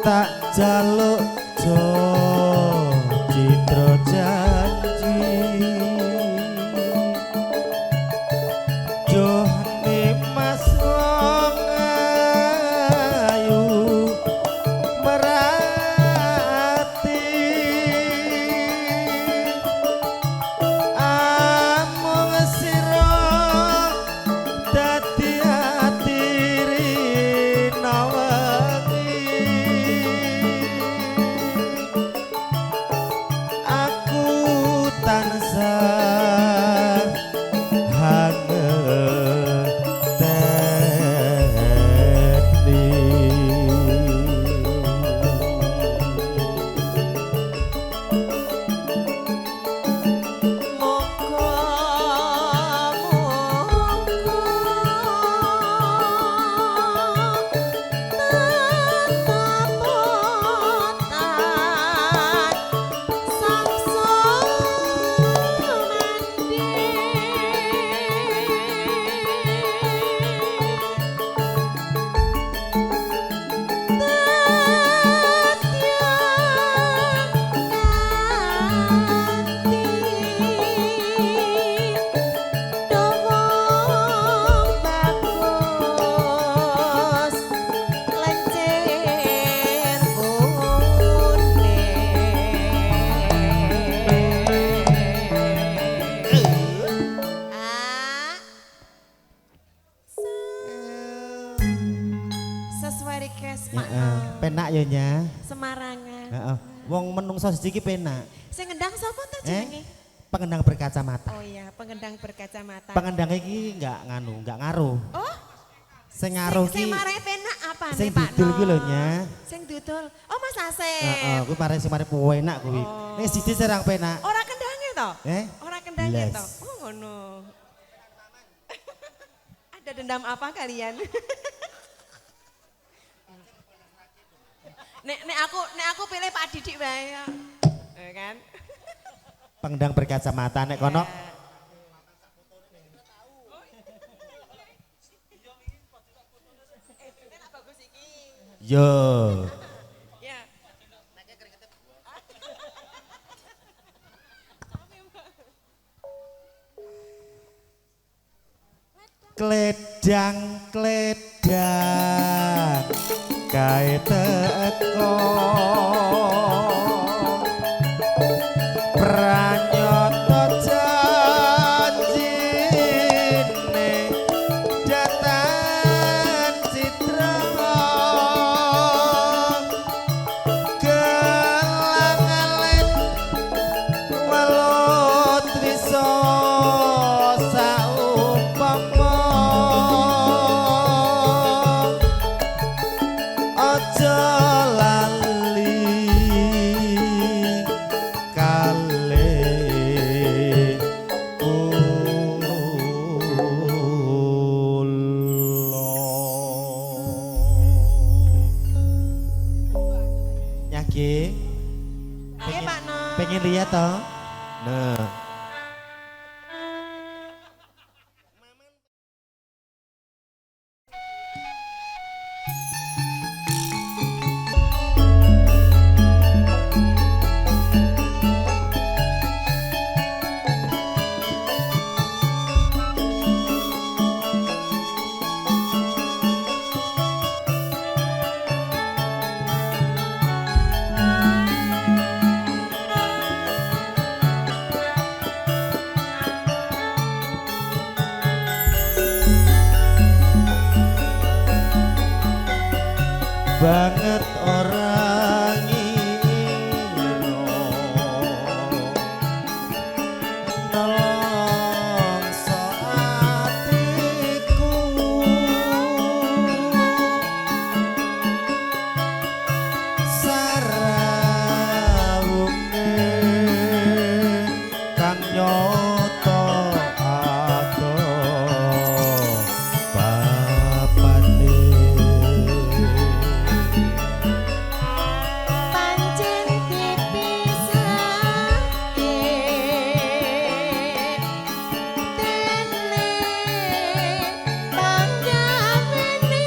Tak jaluk jo citra janji duh nimas ya nya. Semarangan. Heeh. Wong menungso siji iki penak. Sing ngendang sapa to jenenge? Pengendang berkacamata. Oh iya, pengendang berkacamata. Pengendang iki enggak ngaruh. Oh, Sing ngaruh sing ki. marai penak apa Sing nih Pak? didul ki lho nya. Sing dudul. Oh Mas Asep. Heeh, kuwi mare sing mare enak kuwi. Oh. Ning siji serang penak. Ora kendange to? Ora kendange Blas. to? Oh ngono. Ada dendam apa kalian? nek aku pilih Pak Didik wae ya. Kan? Pengendang berkacamata nek kono. Yo. Ya. Kledang kae teko pranyata janjine datan citra gelang-alit welut wisa saumpama aja lali kalih kula nyage Oke Pak No. pengen lihat toh nah banget orang ngiro nelongso atiku sarawunge kang nyoto ato bapane Pancen dipisahke dene panjangane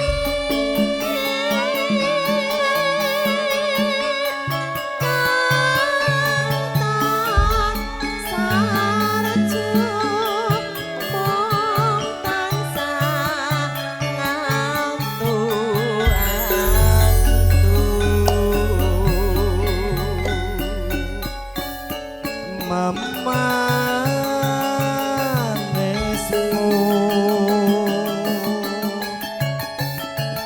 kanton sarjo mung tansah memanismu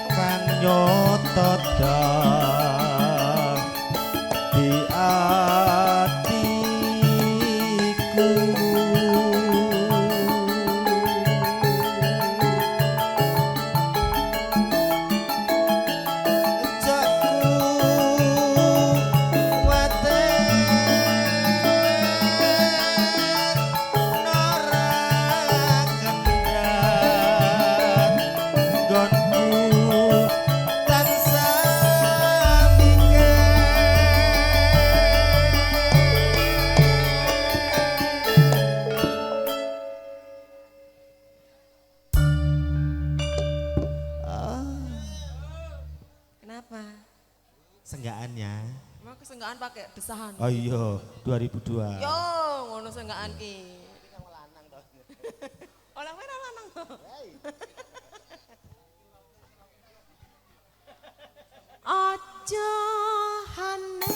kang nyoto dak di atiku Jakku waten nora kendang nggonku tansah Kenapa? senggaannya. Emang kesenggaan pakai desahan? Oh iya, 2002. Yo, ngono senggaan ki. Olah kowe lanang to. Aja hana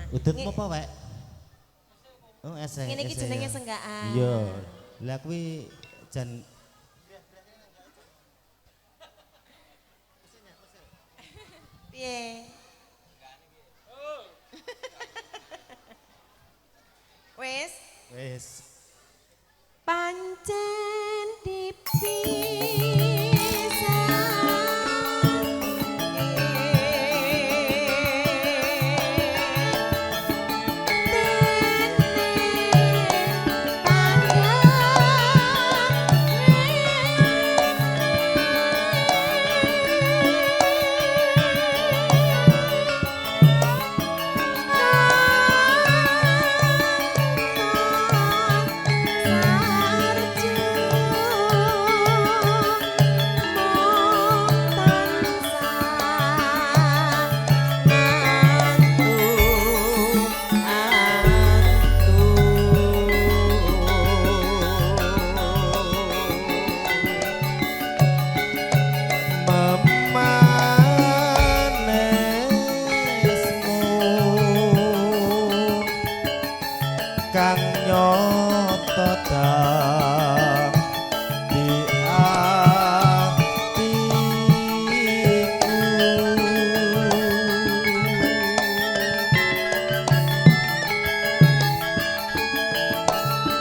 Udutmu apa, Wek? Oh, esek. Ngene iki jenenge senggaan. Iya. Lah kuwi jan Piye? Wes, wis. pancen kang nyoto di atiku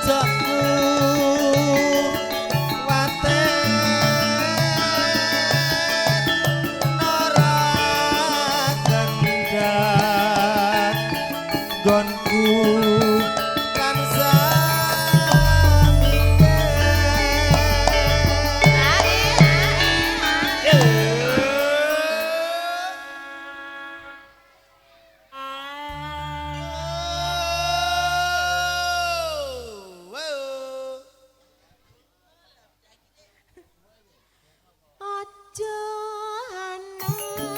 jaku waten nora kendhat gonku Aja ana